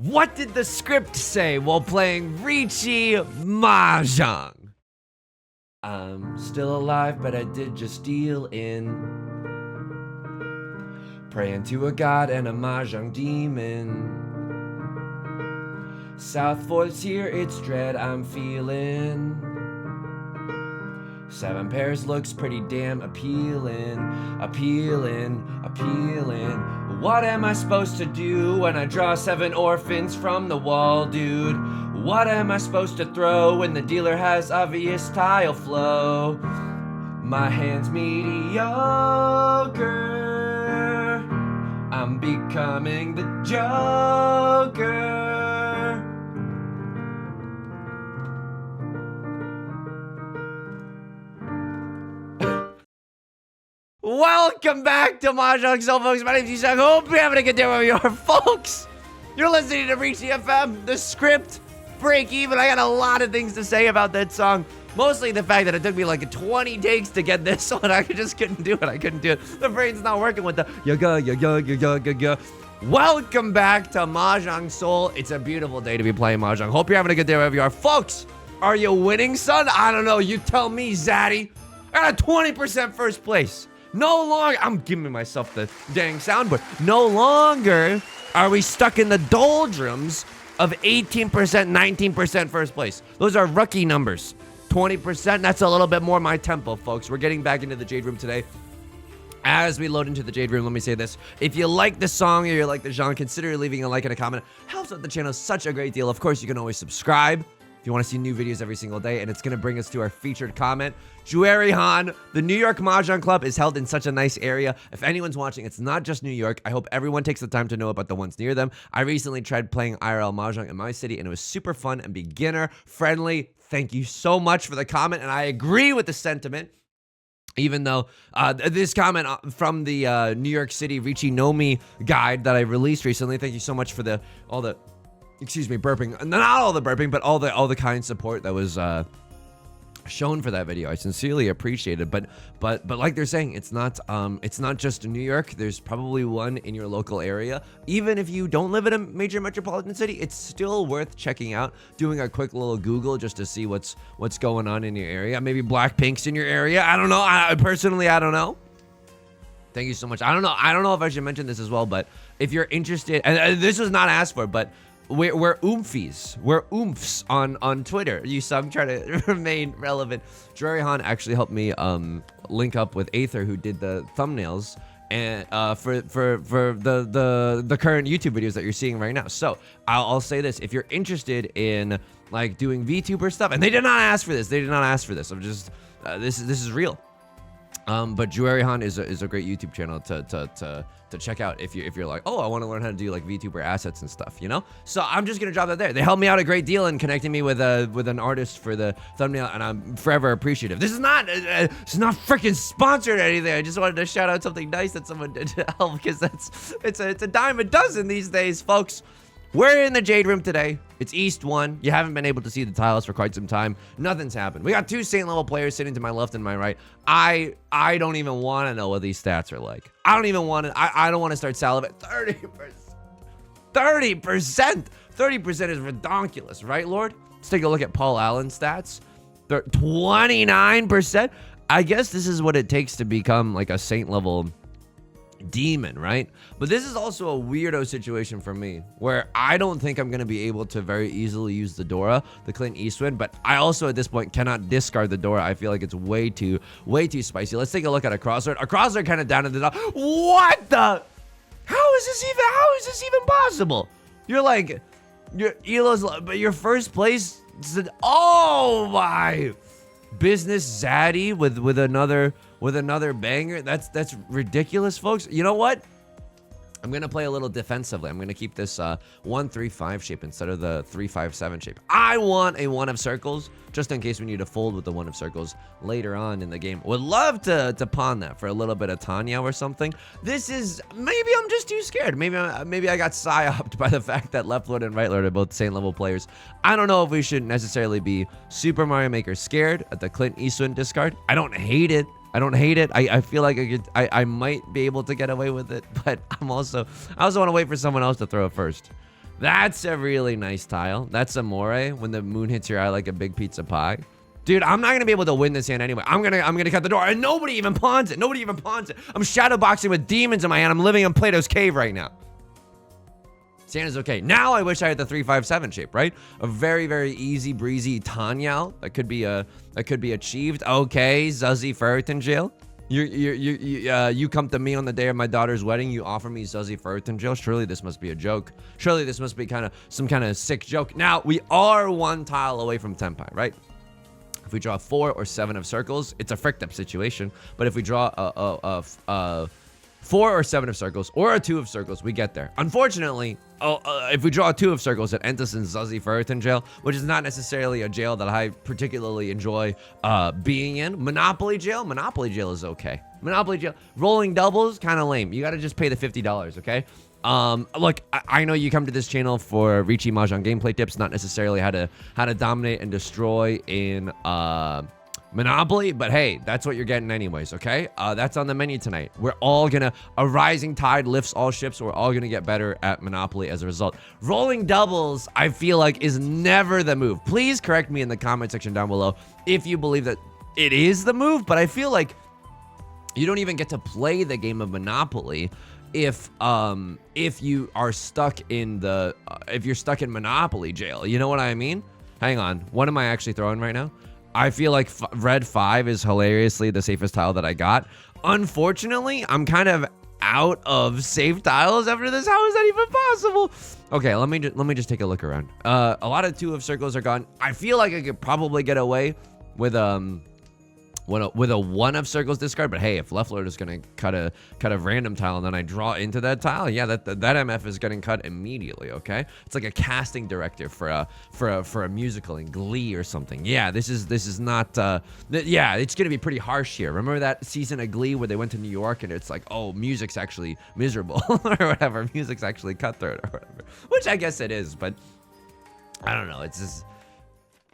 What did the script say while playing Riichi Mahjong? I'm still alive, but I did just steal in. Praying to a god and a Mahjong demon. South Forth's here, it's dread I'm feeling. 7 pairs looks pretty damn appealing. What am I supposed to do when I draw 7 orphans from the wall, dude? What am I supposed to throw when the dealer has obvious tile flow? My hand's mediocre. I'm becoming the Joker. Welcome back to Mahjong Soul, folks. My name's Yusong. Hope you're having a good day wherever you are, folks. You're listening to Riichi FM, the script, break even. I got a lot of things to say about that song. Mostly the fact that it took me like 20 takes to get this one. I just couldn't do it. The brain's not working with the yaga. Welcome back to Mahjong Soul. It's a beautiful day to be playing Mahjong. Hope you're having a good day wherever you are. Folks, are you winning, son? I don't know. You tell me, Zaddy. I got a 20% first place. No longer, I'm giving myself the dang soundboard. No longer are we stuck in the doldrums of 18%, 19% first place. Those are rookie numbers. 20%, that's a little bit more my tempo, folks. We're getting back into the Jade Room today. As we load into the Jade Room, let me say this. If you like the song or you like the genre, consider leaving a like and a comment. Helps out the channel such a great deal. Of course, you can always subscribe if you want to see new videos every single day, and it's going to bring us to our featured comment. Jueri-han, the New York Mahjong Club is held in such a nice area. If anyone's watching, it's not just New York. I hope everyone takes the time to know about the ones near them. I recently tried playing IRL Mahjong in my city, and it was super fun and beginner-friendly. Thank you so much for the comment, and I agree with the sentiment. Even though this comment from the New York City Riichi Nomi guide that I released recently, thank you so much for all the burping. Not all the burping, but all the kind support that was shown for that video. I sincerely appreciate it. But like they're saying, it's not just in New York. There's probably one in your local area. Even if you don't live in a major metropolitan city, it's still worth checking out, doing a quick little Google just to see what's going on in your area. Maybe Blackpink's in your area. I don't know. I don't know. Thank you so much. I don't know if I should mention this as well, but if you're interested, and this was not asked for, but we're oomfies. We're oomphs on Twitter. I'm trying to remain relevant. Jueri-han actually helped me link up with Aether, who did the thumbnails and for the current YouTube videos that you're seeing right now. So I'll say this: if you're interested in like doing VTuber stuff, and they did not ask for this. I'm just this is real. But Jueri-han is a great YouTube channel to check out if you're like, oh, I want to learn how to do like VTuber assets and stuff, you know? So I'm just gonna drop that there. They helped me out a great deal in connecting me with an artist for the thumbnail, and I'm forever appreciative. This is not freaking sponsored or anything. I just wanted to shout out something nice that someone did to help, because it's a dime a dozen these days, folks. We're in the Jade Room today. It's East 1. You haven't been able to see the tiles for quite some time. Nothing's happened. We got 2 Saint level players sitting to my left and my right. I don't even want to know what these stats are like. I don't even want to. I don't want to start salivating. 30%. 30% is redonkulous, right, Lord? Let's take a look at Paul Allen's stats. 29%. I guess this is what it takes to become like a Saint level demon, right? But this is also a weirdo situation for me, where I don't think I'm going to be able to very easily use the Dora, the Clint Eastwood, but I also at this point cannot discard the Dora. I feel like it's way too spicy. Let's take a look at a crossword. A crossword kind of down at the top. What the? How is this even possible? You're like, your Elo's, but your first place, oh my, business Zaddy with another banger. That's ridiculous, folks. You know what? I'm going to play a little defensively. I'm going to keep this 1-3-5 shape instead of the 3-5-7 shape. I want a 1 of circles, just in case we need to fold with the 1 of circles later on in the game. Would love to pawn that for a little bit of Tanya or something. This is, maybe I'm just too scared. Maybe I got psyoped by the fact that left lord and right lord are both Saint level players. I don't know if we should necessarily be Super Mario Maker scared at the Clint Eastwood discard. I don't hate it. I feel like I might be able to get away with it, but I also want to wait for someone else to throw it first. That's a really nice tile. That's Amore when the moon hits your eye like a big pizza pie. Dude, I'm not gonna be able to win this hand anyway. I'm gonna cut the door, and nobody even pawns it. Nobody even pawns it. I'm shadowboxing with demons in my hand. I'm living in Plato's cave right now. This hand is okay. Now I wish I had the 3-5-7 shape, right? A very, very easy breezy Tanyao that could be achieved. Okay, Suzi Ferritin jail. You come to me on the day of my daughter's wedding. You offer me Suzi Ferritin jail. Surely this must be a joke. Surely this must be some kind of sick joke. Now we are one tile away from Tenpai, right? If we draw 4 or 7 of circles, it's a fricked up situation. But if we draw a 4 or 7 of circles or a 2 of circles, we get there. Unfortunately, if we draw a 2 of circles, it enters in Suzi Ferritin jail, which is not necessarily a jail that I particularly enjoy being in. Monopoly jail is okay. Monopoly jail, rolling doubles, kind of lame. You got to just pay the $50, okay? Look, I know you come to this channel for Riichi Mahjong gameplay tips, not necessarily how to dominate and destroy in Monopoly, but hey, that's what you're getting anyways, okay? That's on the menu tonight. We're all gonna, a rising tide lifts all ships, so we're all gonna get better at Monopoly as a result. Rolling doubles, I feel like, is never the move. Please correct me in the comment section down below if you believe that it is the move, but I feel like you don't even get to play the game of Monopoly if you are stuck in if you're stuck in Monopoly jail. You know what I mean? Hang on, what am I actually throwing right now? I feel like red 5 is hilariously the safest tile that I got. Unfortunately, I'm kind of out of safe tiles after this. How is that even possible? Okay, let me just take a look around. A lot of 2 of circles are gone. I feel like I could probably get away with a 1 of circles discard, but hey, if left lord is gonna cut a random tile and then I draw into that tile, yeah, that MF is getting cut immediately. Okay, it's like a casting director for a musical in Glee or something. Yeah, this is not. Yeah, it's gonna be pretty harsh here. Remember that season of Glee where they went to New York and it's like, oh, music's actually miserable or whatever. Music's actually cutthroat or whatever, which I guess it is, but I don't know. It's just.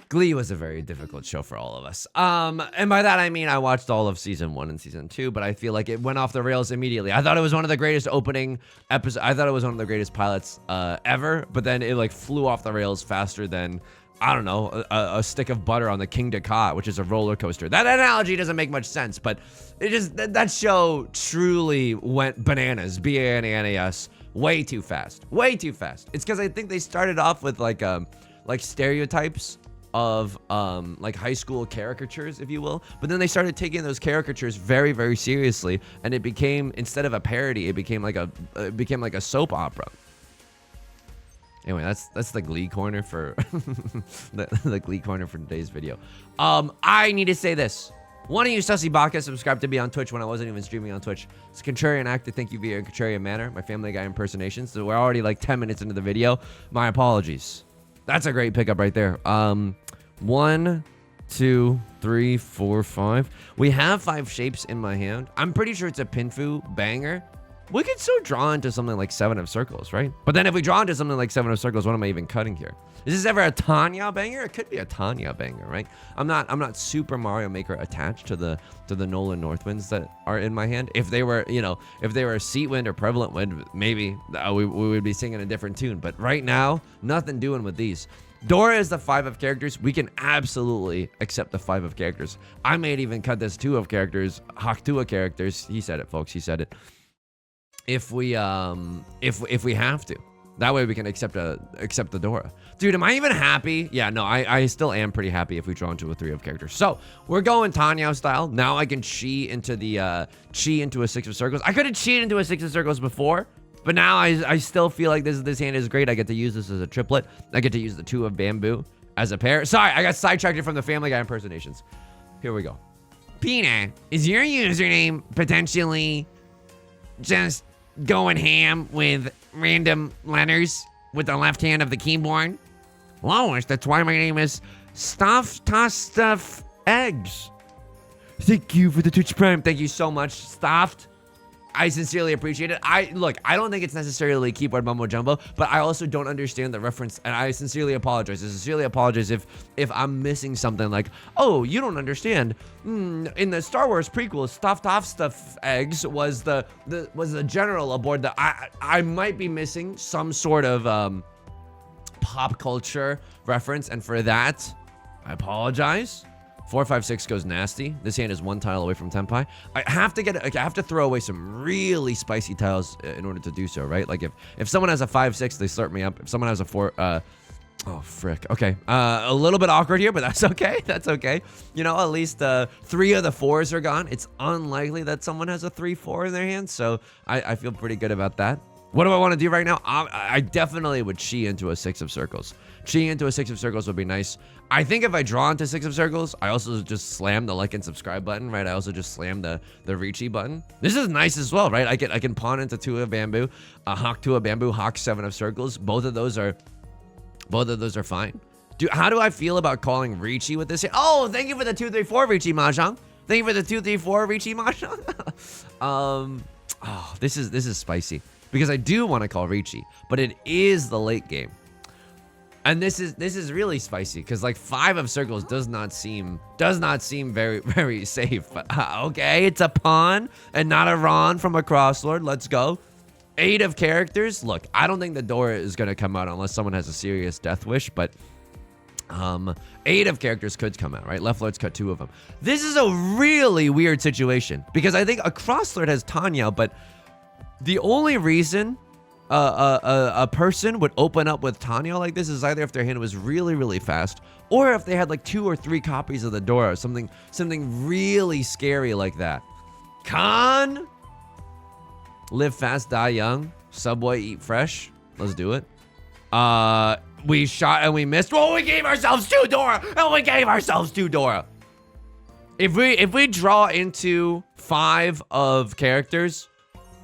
Glee was a very difficult show for all of us. And by that, I mean, I watched all of season 1 and season 2, but I feel like it went off the rails immediately. I thought it was one of the greatest opening episodes. I thought it was one of the greatest pilots ever, but then it like flew off the rails faster than, I don't know, a stick of butter on the King Descartes, which is a roller coaster. That analogy doesn't make much sense, but it just, that show truly went bananas, B-A-N-A-N-A-S, way too fast, way too fast. It's because I think they started off with like stereotypes of like high school caricatures, if you will, but then they started taking those caricatures very, very seriously, and it became, instead of a parody, it became like a soap opera. Anyway, that's the Glee corner for the Glee corner for today's video. I need to say this. One of you sussy baka subscribed to me on Twitch when I wasn't even streaming on Twitch. It's a contrarian act to thank you via a contrarian manner. My Family Guy impersonation. So we're already like 10 minutes into the video. My apologies. That's a great pickup right there. 1, 2, 3, 4, 5. We have 5 shapes in my hand. I'm pretty sure it's a Pinfu banger. We could still draw into something like 7 of circles, right? But then if we draw into something like 7 of circles, what am I even cutting here? Is this ever a Tanya banger? It could be a Tanya banger, right? I'm not Super Mario Maker attached to the Nolan Northwinds that are in my hand. If they were, you know, if they were Seat Wind or Prevalent Wind, maybe we would be singing a different tune. But right now, nothing doing with these. Dora is the 5 of characters. We can absolutely accept the 5 of characters. I may even cut this 2 of characters, Haktua characters. He said it, folks. He said it. If we have to, that way we can accept the Dora. Dude, am I even happy? Yeah, no, I still am pretty happy if we draw into a 3 of characters. So we're going Tanyao style. Now I can chi into a 6 of circles. I could have chied into a 6 of circles before, but now I still feel like this hand is great. I get to use this as a triplet. I get to use the 2 of bamboo as a pair. Sorry, I got sidetracked from the Family Guy impersonations. Here we go. Pina, is your username potentially just going ham with random letters with the left hand of the keyboard? Lois, that's why my name is Stuff Eggs. Thank you for the Twitch Prime. Thank you so much, Stuffed. I sincerely appreciate it. I don't think it's necessarily keyboard mumbo jumbo, but I also don't understand the reference, and I sincerely apologize. I sincerely apologize if I'm missing something like, oh, you don't understand. In the Star Wars prequel, Stuff Eggs was the general aboard the. I might be missing some sort of pop culture reference, and for that, I apologize. 4, 5, 6 goes nasty. This hand is 1 tile away from Tenpai. I have to throw away some really spicy tiles in order to do so, right? Like if someone has a 5, 6, they start me up. If someone has a 4, oh frick. Okay, a little bit awkward here, but that's okay. That's okay. You know, at least 3 of the 4s are gone. It's unlikely that someone has a 3, 4 in their hand, so I feel pretty good about that. What do I want to do right now? I definitely would chi into a 6 of circles. Chi into a 6 of circles would be nice. I think if I draw into 6 of circles, I also just slam the like and subscribe button, right? I also just slam the Riichi button. This is nice as well, right? I can pawn into 2 of bamboo, hawk 2 of bamboo, hawk 7 of circles. Both of those are fine. How do I feel about calling Riichi with this here? Oh, thank you for the 2, 3, 4 Riichi Mahjong. Thank you for the 2, 3, 4 Riichi Mahjong. Oh, this is spicy. Because I do want to call Riichi, but it is the late game. And this is really spicy because like 5 of circles does not seem very, very safe. Okay, it's a pawn and not a Ron from a crosslord. Let's go. 8 of characters. Look, I don't think the Dora is going to come out unless someone has a serious death wish, but 8 of characters could come out, right? Left lords cut 2 of them. This is a really weird situation because I think a crosslord has Tenhou, but the only reason a person would open up with Tenhou like this is either if their hand was really, really fast, or if they had like 2 or 3 copies of the Dora, or something really scary like that. Khan, live fast, die young. Subway, eat fresh. Let's do it. We shot and we missed. Well, we gave ourselves 2 Dora, and we gave ourselves 2 Dora. If we draw into 5 of characters.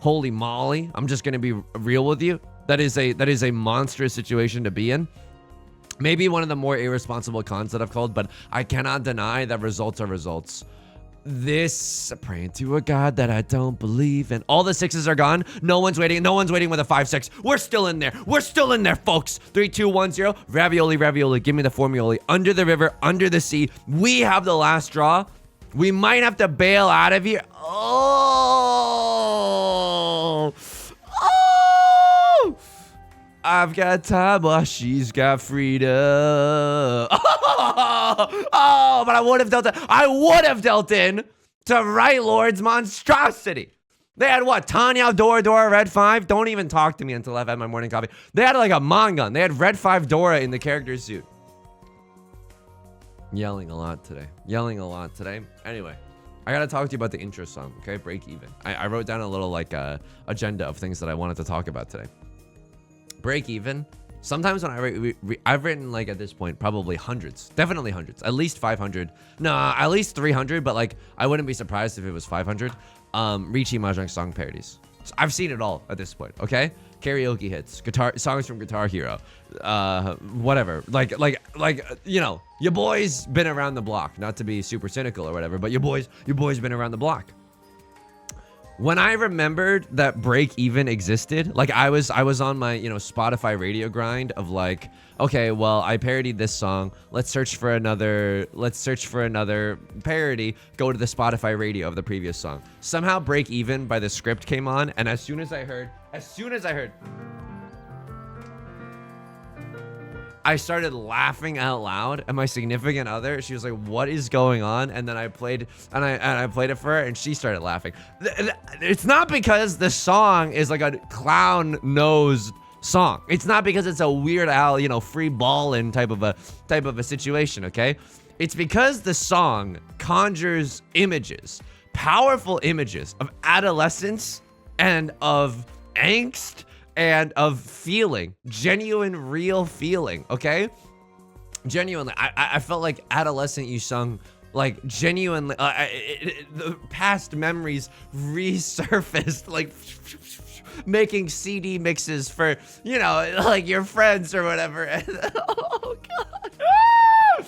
Holy moly, I'm just gonna be real with you. That is a monstrous situation to be in. Maybe one of the more irresponsible cons that I've called, but I cannot deny that results are results. This, praying to a god that I don't believe in. All the 6s are gone. No one's waiting with a 5, 6. We're still in there. We're still in there, folks. 3, 2, 1, 0. Ravioli, ravioli. Give me the formioli. Under the river, under the sea. We have the last draw. We might have to bail out of here. Oh! I've got time while she's got freedom. Oh, but I would have dealt in to Right Lord's monstrosity. They had what? Tenhou, Dora, red 5. Don't even talk to me until I've had my morning coffee. They had like a Mongun. They had red 5 Dora in the character suit. Yelling a lot today. Anyway, I gotta talk to you about the intro song, okay? Break even. I wrote down a little like agenda of things that I wanted to talk about today. Break even. Sometimes when I've written like at this point probably hundreds, definitely hundreds, at least 500. No, at least 300, but like I wouldn't be surprised if it was 500. Riichi Mahjong song parodies. So I've seen it all at this point, okay? Karaoke hits, guitar songs from Guitar Hero, whatever. Like you know, your boy's been around the block. Not to be super cynical or whatever, but your boy's been around the block. When I remembered that Break Even existed, like I was on my, you know, Spotify radio grind of like, okay, well, I parodied this song. Let's search for another parody. Go to the Spotify radio of the previous song. Somehow Break Even by The Script came on, and as soon as I heard, I started laughing out loud, and my significant other, she was like, "What is going on?" And then I played, and I played it for her, and she started laughing. It's not because the song is like a clown nosed song. It's not because it's a Weird Al, you know, free ballin' type of a situation. Okay, it's because the song conjures images, powerful images of adolescence and of angst. And of feeling, genuine, real feeling, okay? Genuinely, I felt like adolescent Yusong, like genuinely, the past memories resurfaced, like making CD mixes for, you know, like your friends or whatever. Oh, God.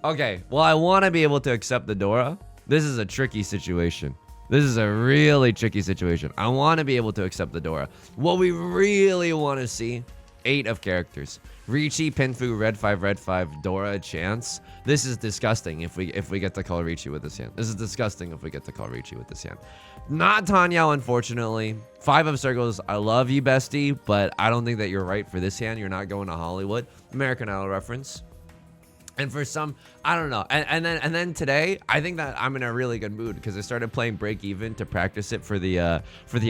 Okay, well, I want to be able to accept the Dora. This is a tricky situation. This is a really tricky situation. I want to be able to accept the Dora. What we really want to see, 8 of characters. Riichi, Pinfu, red 5, Dora, chance. This is disgusting if we get to call Riichi with this hand. This is disgusting if we get to call Riichi with this hand. Not Tenhou, unfortunately. 5 of circles. I love you, bestie, but I don't think that you're right for this hand. You're not going to Hollywood. American Idol reference. And for some, I don't know. And then today, I think that I'm in a really good mood because I started playing Break Even to practice it for the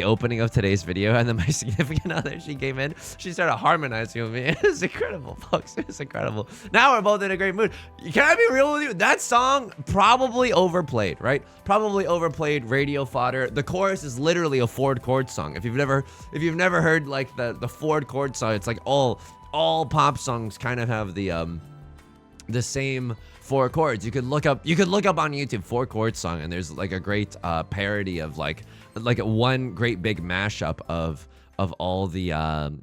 opening of today's video. And then my significant other, she came in, she started harmonizing with me. It was incredible, folks. It was incredible. Now we're both in a great mood. Can I be real with you? That song probably overplayed, right? Probably overplayed, radio fodder. The chorus is literally a Ford chord song. If you've never heard like the Ford chord song, it's like all pop songs kind of have the same 4 chords. You could look up on YouTube 4 chord song, and there's like a great parody of like one great big mashup of all the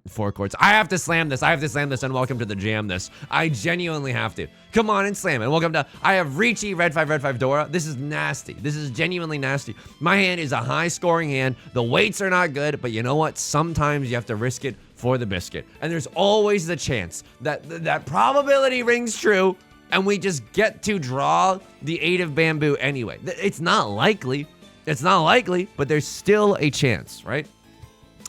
4 chords. I have to slam this and welcome to the jam this. I genuinely have to. Come on and slam it. Welcome to, I have Riichi, red 5 Dora. This is nasty. This is genuinely nasty. My hand is a high scoring hand. The weights are not good, but you know what? Sometimes you have to risk it for the biscuit. And there's always the chance that probability rings true and we just get to draw the 8 of bamboo anyway. It's not likely. It's not likely, but there's still a chance, right?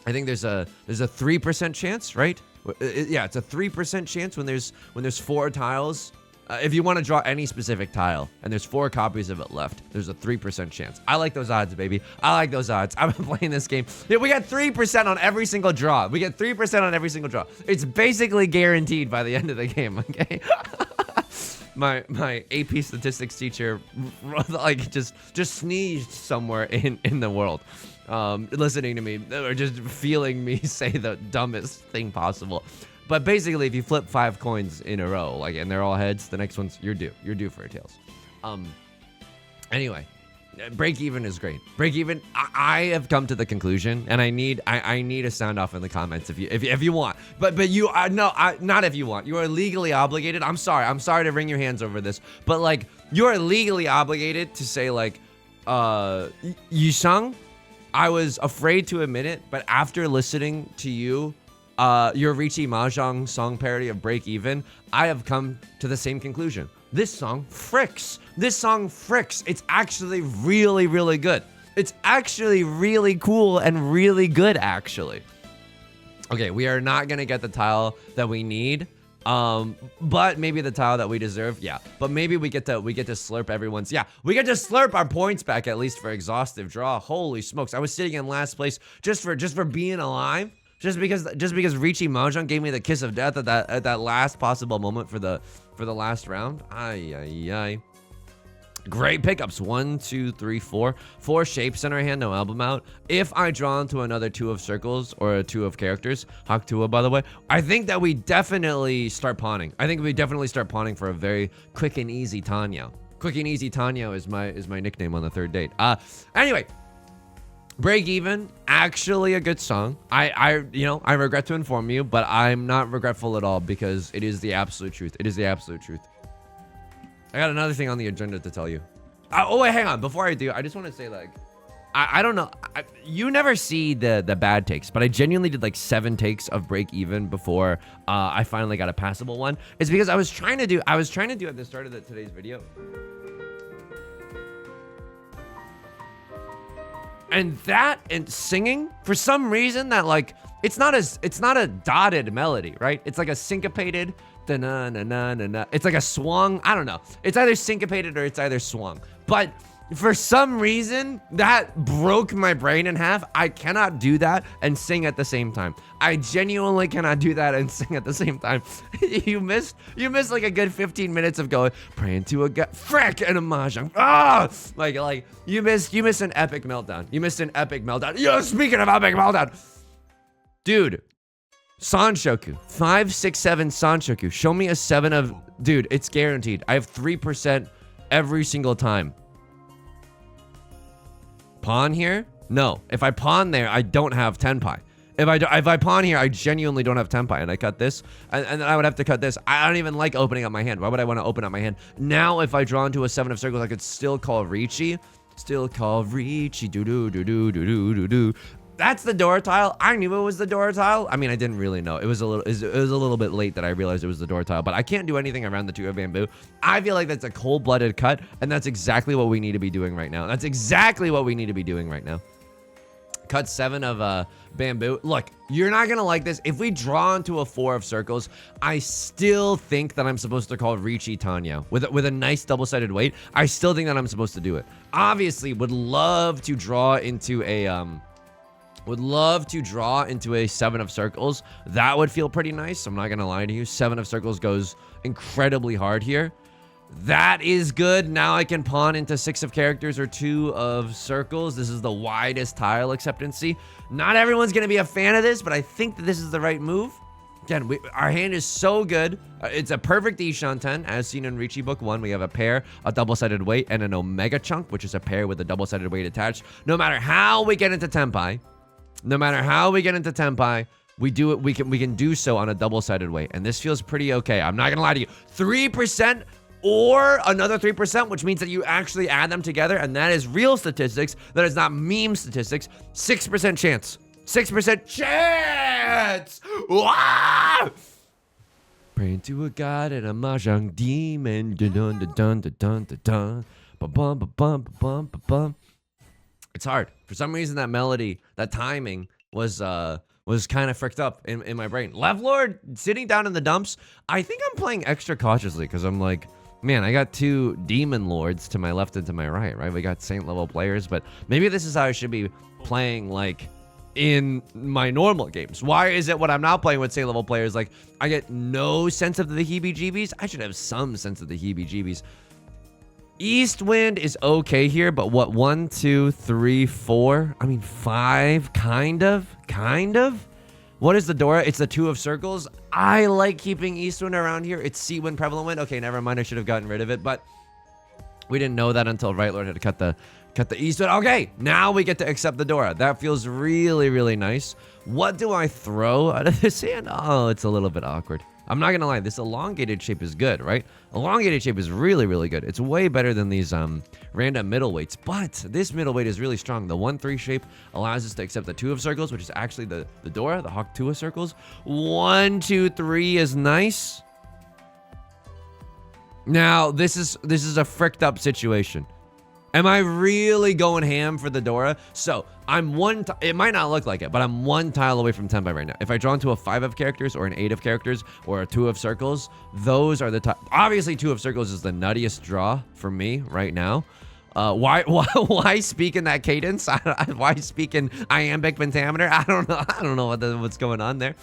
I think there's a 3% chance, right? Yeah, it's a 3% chance when there's 4 tiles. If you want to draw any specific tile and there's 4 copies of it left, there's a 3% chance. I like those odds, baby. I like those odds. I've been playing this game. Yeah, we got 3% on every single draw. We get 3% on every single draw. It's basically guaranteed by the end of the game, okay? My AP statistics teacher like just sneezed somewhere in the world. Listening to me or just feeling me say the dumbest thing possible. But basically, if you flip 5 coins in a row, like, and they're all heads, the next one's you're due for a tails. Anyway, Break Even is great. Break Even, I have come to the conclusion, and I need a sound off in the comments if you want. But you not if you want. You are legally obligated. I'm sorry to wring your hands over this, but like you are legally obligated to say like, Yusong, I was afraid to admit it, but after listening to your Riichi Mahjong song parody of Break Even, I have come to the same conclusion. This song fricks. It's actually really, really good. It's actually really cool and really good, actually. Okay, we are not gonna get the tile that we need, but maybe the tile that we deserve. Yeah, but maybe we get to slurp everyone's. Yeah, we get to slurp our points back at least for exhaustive draw. Holy smokes! I was sitting in last place just for being alive. Just because Riichi Mahjong gave me the kiss of death at that last possible moment for the last round. Ay. Great pickups. 1, 2, 3, 4. 4 shapes in our hand, no album out. If I draw into another 2 of circles or a 2 of characters, Hakutua, by the way, I think that we definitely start pawning. I think we definitely start pawning for a very quick and easy Tenhou. Quick and easy Tenhou is my nickname on the 3rd date. Anyway. Break Even, actually a good song. I regret to inform you, but I'm not regretful at all because it is the absolute truth. It is the absolute truth. I got another thing on the agenda to tell you. Oh wait, hang on. Before I do, I just want to say like, I don't know. You never see the bad takes, but I genuinely did like 7 takes of Break Even before I finally got a passable one. It's because I was trying to do at the start of today's video. And singing, for some reason, that like it's not a dotted melody, right? It's like a syncopated da-na-na-na-na-na. It's like a swung. I don't know. It's either syncopated or it's either swung. But for some reason, that broke my brain in half. I cannot do that and sing at the same time. I genuinely cannot do that and sing at the same time. You missed like a good 15 minutes of going, praying to a god, frick, and a mahjong. Ah! Like you missed an epic meltdown. You missed an epic meltdown. Yo, speaking of epic meltdown. Dude, Sanshoku. 5, 6, 7 Sanshoku. Show me a 7 of, dude, it's guaranteed. I have 3% every single time. Pawn here? No. If I pawn there, I don't have tenpai. If I pawn here, I genuinely don't have tenpai, and I cut this, and then I would have to cut this. I don't even like opening up my hand. Why would I want to open up my hand? Now, if I draw into a 7 of circles, I could still call Riichi. Still call Riichi. Do-do-do-do-do-do-do-do. That's the Dora tile. I knew it was the Dora tile. I mean, I didn't really know. It was a little bit late that I realized it was the Dora tile, but I can't do anything around the 2 of bamboo. I feel like that's a cold-blooded cut, and that's exactly what we need to be doing right now. That's exactly what we need to be doing right now. Cut 7 of bamboo. Look, you're not gonna like this. If we draw into a 4 of circles, I still think that I'm supposed to call Riichi Tenhou with a nice double-sided weight. I still think that I'm supposed to do it. Obviously, would love to draw into a 7 of circles. That would feel pretty nice. I'm not gonna lie to you. 7 of circles goes incredibly hard here. That is good. Now I can pawn into 6 of characters or 2 of circles. This is the widest tile acceptancy. Not everyone's gonna be a fan of this, but I think that this is the right move. Again, our hand is so good. It's a perfect Ishan 10, as seen in Riichi Book 1. We have a pair, a double-sided weight, and an Omega chunk, which is a pair with a double-sided weight attached. No matter how we get into Tenpai, we do it. We can do so on a double-sided weight, and this feels pretty okay. I'm not gonna lie to you. 3% or another 3%, which means that you actually add them together, and that is real statistics. That is not meme statistics. 6% chance. 6% chance. Wow! Praying to a god and a mahjong demon. Dun dun dun dun dun dun dun. Ba bum ba bum ba bum ba bum. It's hard. For some reason, that melody, that timing was kind of fricked up in my brain. Left Lord sitting down in the dumps. I think I'm playing extra cautiously because I'm like, man, I got 2 demon lords to my left and to my right, right? We got saint level players, but maybe this is how I should be playing like in my normal games. Why is it when I'm not playing with saint level players, like I get no sense of the heebie-jeebies? I should have some sense of the heebie-jeebies. East wind is okay here, but what, 1, 2, 3, 4? I mean, 5, kind of. What is the Dora? It's the 2 of circles. I like keeping east wind around here. It's sea wind, prevalent wind. Okay, never mind. I should have gotten rid of it, but we didn't know that until Right Lord had to cut the east wind. Okay, now we get to accept the Dora. That feels really, really nice. What do I throw out of this hand? Oh, it's a little bit awkward. I'm not gonna lie, this elongated shape is good, right? Elongated shape is really, really good. It's way better than these random middleweights, but this middleweight is really strong. The 1-3 shape allows us to accept the 2 of circles, which is actually the Dora, the Hawk 2 of circles. 1, 2, 3 is nice. Now, this is a fricked up situation. Am I really going ham for the Dora? So I'm it might not look like it, but I'm 1 tile away from Tenpai right now. If I draw into a 5 of characters or an 8 of characters or a 2 of circles, those are the obviously 2 of circles is the nuttiest draw for me right now. Why speak in that cadence? Why speak in iambic pentameter? I don't know what's going on there.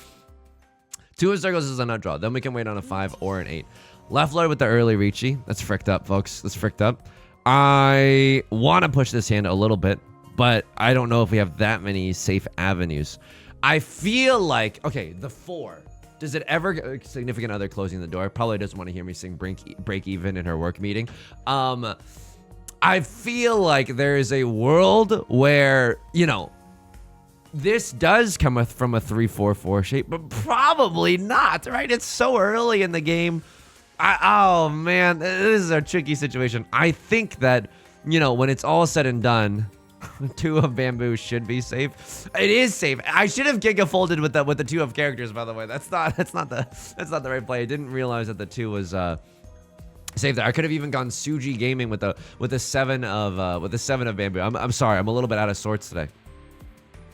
2 of circles is a nut draw. Then we can wait on a 5 or an 8. Left Lord with the early Riichi. That's fricked up, folks. That's fricked up. I want to push this hand a little bit, but I don't know if we have that many safe avenues. I feel like, okay, the 4. Does it ever, significant other closing the door? Probably doesn't want to hear me sing break even in her work meeting. I feel like there is a world where, you know, this does come from a 3-4-4 shape, but probably not, right? It's so early in the game. Oh man, this is a tricky situation. I think that, you know, when it's all said and done, 2 of bamboo should be safe. It is safe. I should have gigafolded with the 2 of characters, by the way. That's not the right play. I didn't realize that the 2 was safe there. I could have even gone Suji gaming with the 7 of bamboo. I'm sorry, I'm a little bit out of sorts today.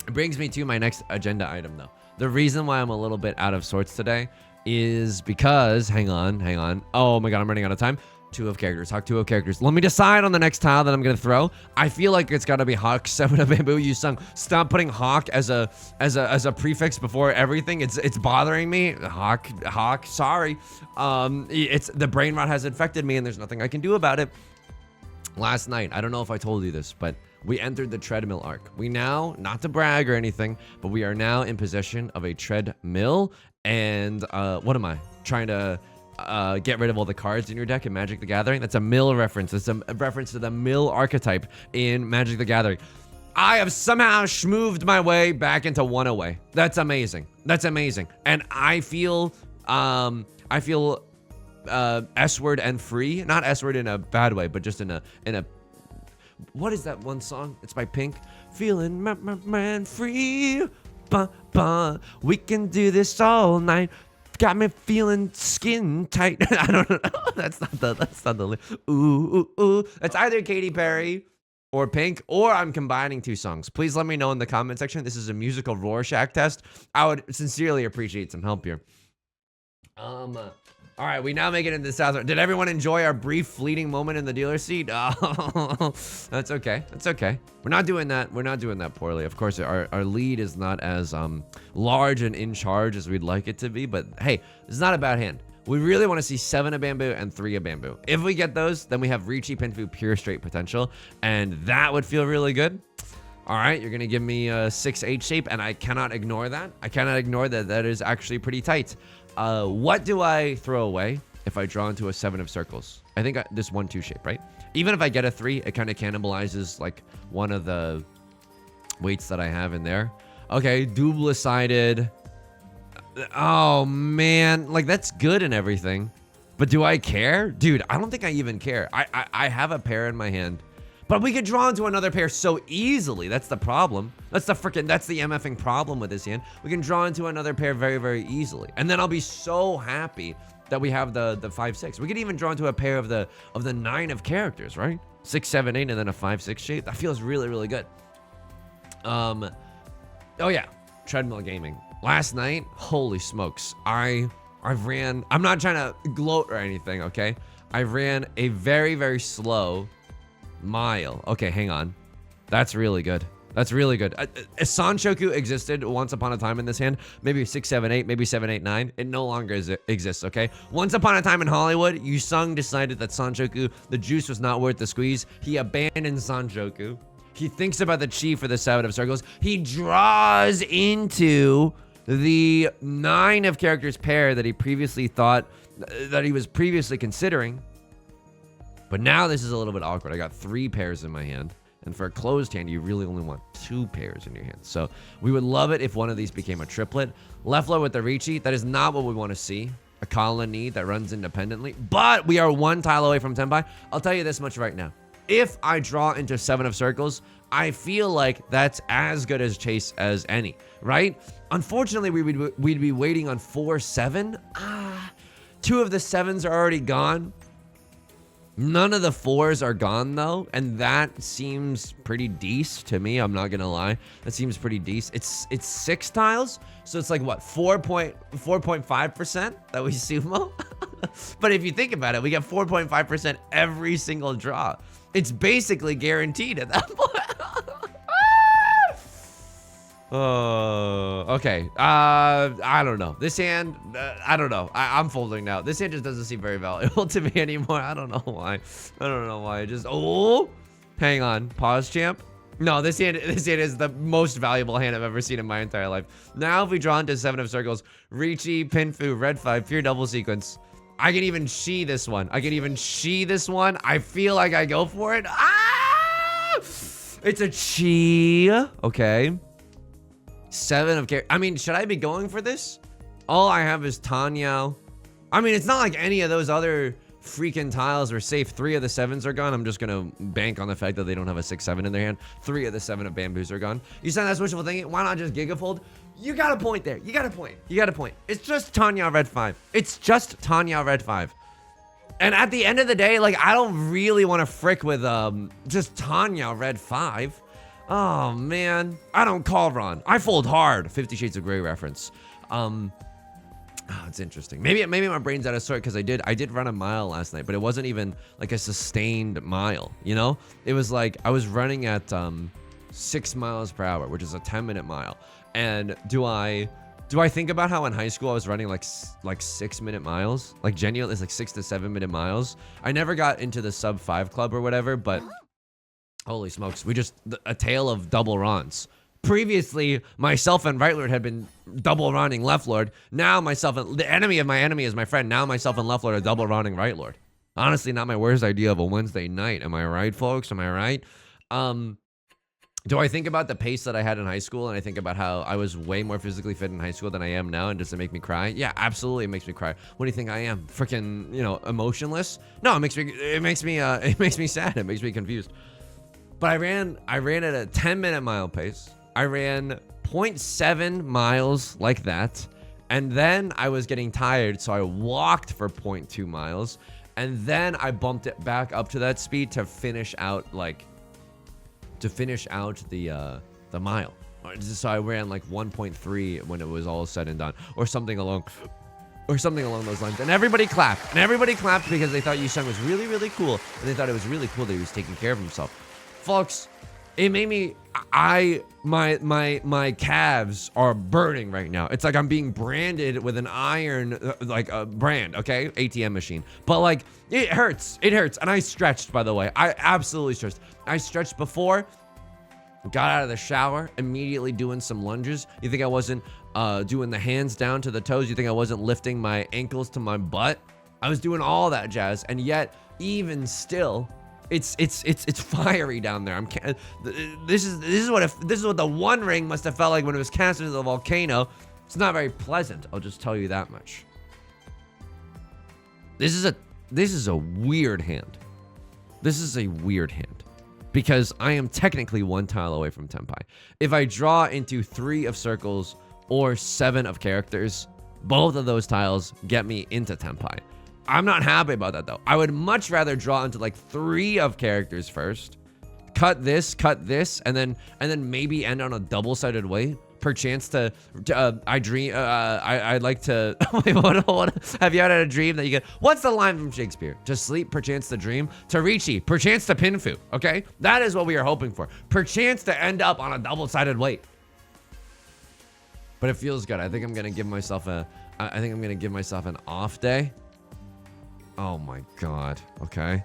It brings me to my next agenda item though. The reason why I'm a little bit out of sorts today is because, hang on. Oh my god, I'm running out of time. 2 of characters, Hawk 2 of characters. Let me decide on the next tile that I'm gonna throw. I feel like it's gotta be Hawk 7 of bamboo. Yusong, stop putting Hawk as a prefix before everything. It's bothering me. Hawk. Sorry. It's the brain rot has infected me, and there's nothing I can do about it. Last night, I don't know if I told you this, but we entered the Treadmill arc. We now, not to brag or anything, but we are now in possession of a Treadmill. And what am I trying to get rid of all the cards in your deck in Magic the Gathering? That's a mill reference. It's a reference to the mill archetype in Magic the Gathering. I have somehow schmooved my way back into 1 away. That's amazing. And I feel S-word and free. Not S-word in a bad way, but just in a What is that one song? It's by Pink. Feeling man free. We can do this all night. Got me feeling skin tight. I don't know. That's not the. Ooh. That's either Katy Perry or Pink, or I'm combining two songs. Please let me know in the comment section. This is a musical Rorschach test. I would sincerely appreciate some help here. All right, we now make it into the South. Did everyone enjoy our brief fleeting moment in the dealer seat? Oh, that's okay. That's okay. We're not doing that. We're not doing that poorly. Of course, our lead is not as large and in charge as we'd like it to be, but hey, it's not a bad hand. We really want to see 7 of bamboo and 3 of bamboo. If we get those, then we have Riichi Pinfu pure straight potential, and that would feel really good. All right, you're gonna give me a 6-8 shape, and I cannot ignore that. I cannot ignore that. That is actually pretty tight. What do I throw away if I draw into a 7 of circles? I think this 1-2 shape, right? Even if I get a 3, it kind of cannibalizes like one of the weights that I have in there. Okay, double-sided. Oh man, like that's good and everything, but do I care? Dude, I don't think I even care. I have a pair in my hand, but we could draw into another pair so easily. That's the problem. That's the MFing problem with this hand. We can draw into another pair very, very easily. And then I'll be so happy that we have the 5-6. We could even draw into a pair of the 9 of characters, right? 6, 7, 8, and then a 5-6 shape. That feels really, really good. Oh yeah, Treadmill Gaming. Last night, holy smokes. I ran, I'm not trying to gloat or anything, okay? I ran a very, very slow mile. Okay, hang on. That's really good. That's really good. Sanshoku existed once upon a time in this hand. Maybe 6, 7, 8, maybe 7, 8, 9. It no longer exists, okay? Once upon a time in Hollywood, Yusong decided that Sanshoku, the juice was not worth the squeeze. He abandoned Sanshoku. He thinks about the chi for the 7 of circles. He draws into the 9 of characters pair that he previously thought, that he was previously considering. But now this is a little bit awkward. I got 3 pairs in my hand. And for a closed hand, you really only want 2 pairs in your hand. So we would love it if one of these became a triplet. Left low with the Riichi, that is not what we want to see. A colony that runs independently. But we are 1 tile away from Tenpai. I'll tell you this much right now. If I draw into 7 of circles, I feel like that's as good as chase as any, right? Unfortunately, we'd be waiting on 4, 7. 2 of the 7s are already gone. None of the 4s are gone though, and that seems pretty decent to me. I'm not gonna lie, that seems pretty decent. It's 6 tiles, so it's like what, 4.5% that we sumo. But if you think about it, we get 4.5% every single draw. It's basically guaranteed at that point. Okay. I don't know. This hand, I don't know. I'm folding now. This hand just doesn't seem very valuable to me anymore. I don't know why. I don't know why. Just, hang on. Pause, champ. No, this hand is the most valuable hand I've ever seen in my entire life. Now, if we draw into 7 of circles, Riichi, Pinfu, red 5, pure double sequence. I can even shi this one. I feel like I go for it. It's a chi. Okay. 7 of characters. I mean, should I be going for this? All I have is Tanyao. I mean, it's not like any of those other freaking tiles are safe. 3 of the 7s are gone. I'm just gonna bank on the fact that they don't have a 6, 7 in their hand. 3 of the 7 of bamboos are gone. You said that's wishful thinking. Why not just gigafold? You got a point there. You got a point. It's just Tanyao red 5. And at the end of the day, like, I don't really want to frick with just Tanyao red 5. Oh man, I don't call Ron. I fold hard. 50 Shades of Grey reference. It's interesting. Maybe my brain's out of sort because I did run a mile last night, but it wasn't even like a sustained mile. You know, it was like I was running at 6 miles per hour, which is a 10-minute mile. And do I think about how in high school I was running like 6-minute miles, like genuinely, it's like 6 to 7-minute miles. I never got into the sub 5 club or whatever, but. Holy smokes, a tale of double runs. Previously, myself and Right Lord had been double running Left Lord. Now the enemy of my enemy is my friend. Now myself and Left Lord are double running Right Lord. Honestly, not my worst idea of a Wednesday night. Am I right, folks? Am I right? Do I think about the pace that I had in high school, and I think about how I was way more physically fit in high school than I am now, and does it make me cry? Yeah, absolutely, it makes me cry. What do you think I am? Freaking, emotionless? No, it makes me sad. It makes me confused. But I ran at a 10-minute mile pace. I ran 0.7 miles like that. And then I was getting tired, so I walked for 0.2 miles. And then I bumped it back up to that speed to finish out the mile. So I ran like 1.3 when it was all said and done, or something along those lines. And everybody clapped. Because they thought Yusong was really, really cool. And they thought it was really cool that he was taking care of himself. Folks, it made me, my calves are burning right now. It's like I'm being branded with an iron, like a brand, okay? ATM machine. But like, it hurts. And I stretched, by the way. I absolutely stretched. I stretched before, got out of the shower, immediately doing some lunges. You think I wasn't doing the hands down to the toes? You think I wasn't lifting my ankles to my butt? I was doing all that jazz, and yet, even still, it's fiery down there. This is what the One Ring must have felt like when it was cast into the volcano. It's not very pleasant. I'll just tell you that much. This is a weird hand. This is a weird hand because I am technically one tile away from Tenpai. If I draw into 3 of circles or 7 of characters, both of those tiles get me into Tenpai. I'm not happy about that though. I would much rather draw into like 3 of characters first, cut this, and then maybe end on a double-sided way. Perchance to I'd like to wait, what have you had a dream that you get? What's the line from Shakespeare? To sleep, perchance to dream. To Riichi, perchance to pinfu. Okay, that is what we are hoping for. Perchance to end up on a double-sided weight. But it feels good. I think I'm gonna give myself an off day. Oh my god. Okay.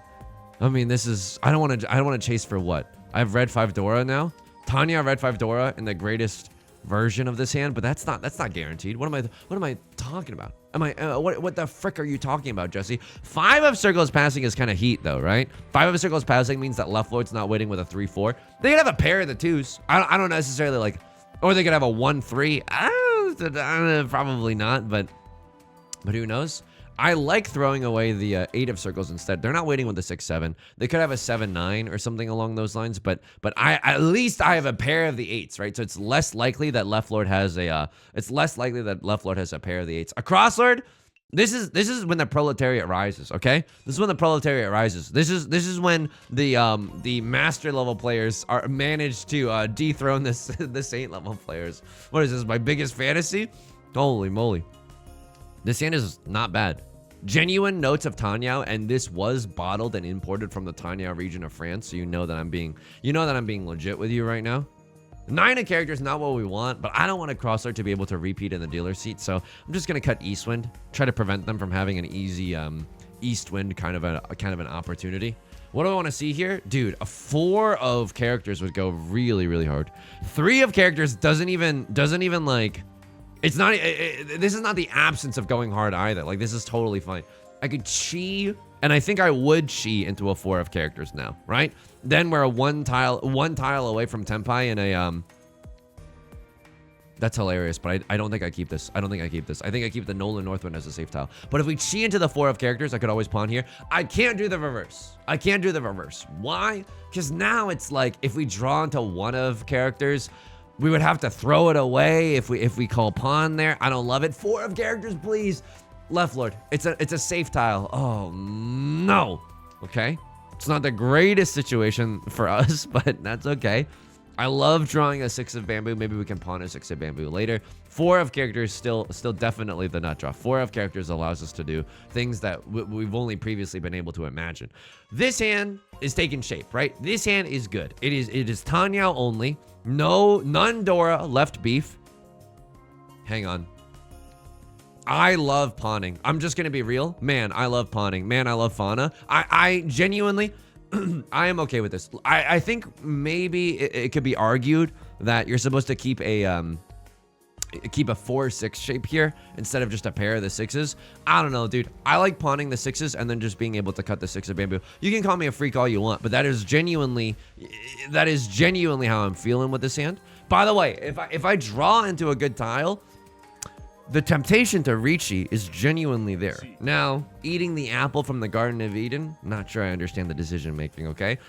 I mean, this is. I don't want to chase for what? I have red 5 Dora now. Tanya red 5 Dora in the greatest version of this hand, but that's not guaranteed. What am I talking about? What the frick are you talking about, Jesse? 5 of circles passing is kind of heat though, right? 5 of circles passing means that left lord's not waiting with a 3-4. They could have a pair of the 2s. I don't necessarily like, or they could have a 1-3. Probably not, but who knows? I like throwing away the 8 of circles instead. They're not waiting with the 6-7. They could have a 7-9 or something along those lines, but at least I have a pair of the 8s, right? So it's less likely that left lord has a pair of the 8s. A cross lord, this is when the proletariat rises, okay? This is when the proletariat rises. This is when the master level players are managed to dethrone the saint level players. What is this? My biggest fantasy? Holy moly. This hand is not bad. Genuine notes of Tenhou, and this was bottled and imported from the Tenhou region of France, so you know that I'm being legit with you right now. 9 of characters, not what we want, but I don't want a crossler to be able to repeat in the dealer seat, so I'm just gonna cut Eastwind, try to prevent them from having an easy Eastwind kind of an opportunity. What do I want to see here? Dude, a 4 of characters would go really, really hard. 3 of characters doesn't even like. It's not, this is not the absence of going hard either. Like, this is totally fine. I could chi, and I think I would chi into a 4 of characters now, right? Then we're a one tile away from Tenpai and a, that's hilarious, but I don't think I keep this. I think I keep the Nolan Northwind as a safe tile. But if we chi into the 4 of characters, I could always pawn here. I can't do the reverse. Why? Because now it's like, if we draw into 1 of characters, we would have to throw it away if we call pawn there. I don't love it. 4 of characters, please. Left lord. It's a safe tile. Oh no. Okay. It's not the greatest situation for us, but that's okay. I love drawing a 6 of bamboo. Maybe we can pawn a 6 of bamboo later. 4 of characters still definitely the nut draw. 4 of characters allows us to do things that we've only previously been able to imagine. This hand is taking shape, right? This hand is good. It is Tenhou only. None Dora, left beef. Hang on. I love pawning. I'm just gonna be real. Man, I love pawning. Man, I love fauna. I genuinely, I am okay with this. I think maybe it could be argued that you're supposed to keep a 4-6 shape here instead of just a pair of the 6s. I don't know, dude. I like pawning the 6s and then just being able to cut the 6 of bamboo. You can call me a freak all you want, but that is genuinely how I'm feeling with this hand. By the way, if I draw into a good tile, the temptation to Riichi is genuinely there. Now, eating the apple from the Garden of Eden, not sure I understand the decision making, okay?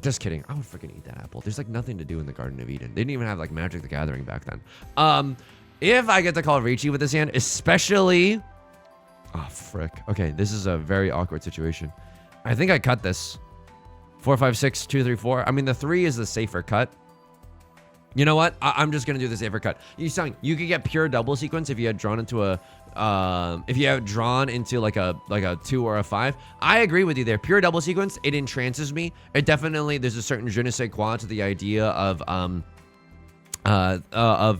Just kidding. I would freaking eat that apple. There's like nothing to do in the Garden of Eden. They didn't even have like Magic the Gathering back then. If I get to call Riichi with this hand, especially... Oh, frick. Okay, this is a very awkward situation. I think I cut this. 4, 5, 6, 2, 3, 4. I mean, the 3 is the safer cut. You know what? I'm just going to do the safer cut. Yusong, you could get pure double sequence if you had drawn into a... if you have drawn into like a 2 or a 5. I agree with you there. Pure double sequence, it entrances me. It definitely, there's a certain je ne sais quoi to the idea of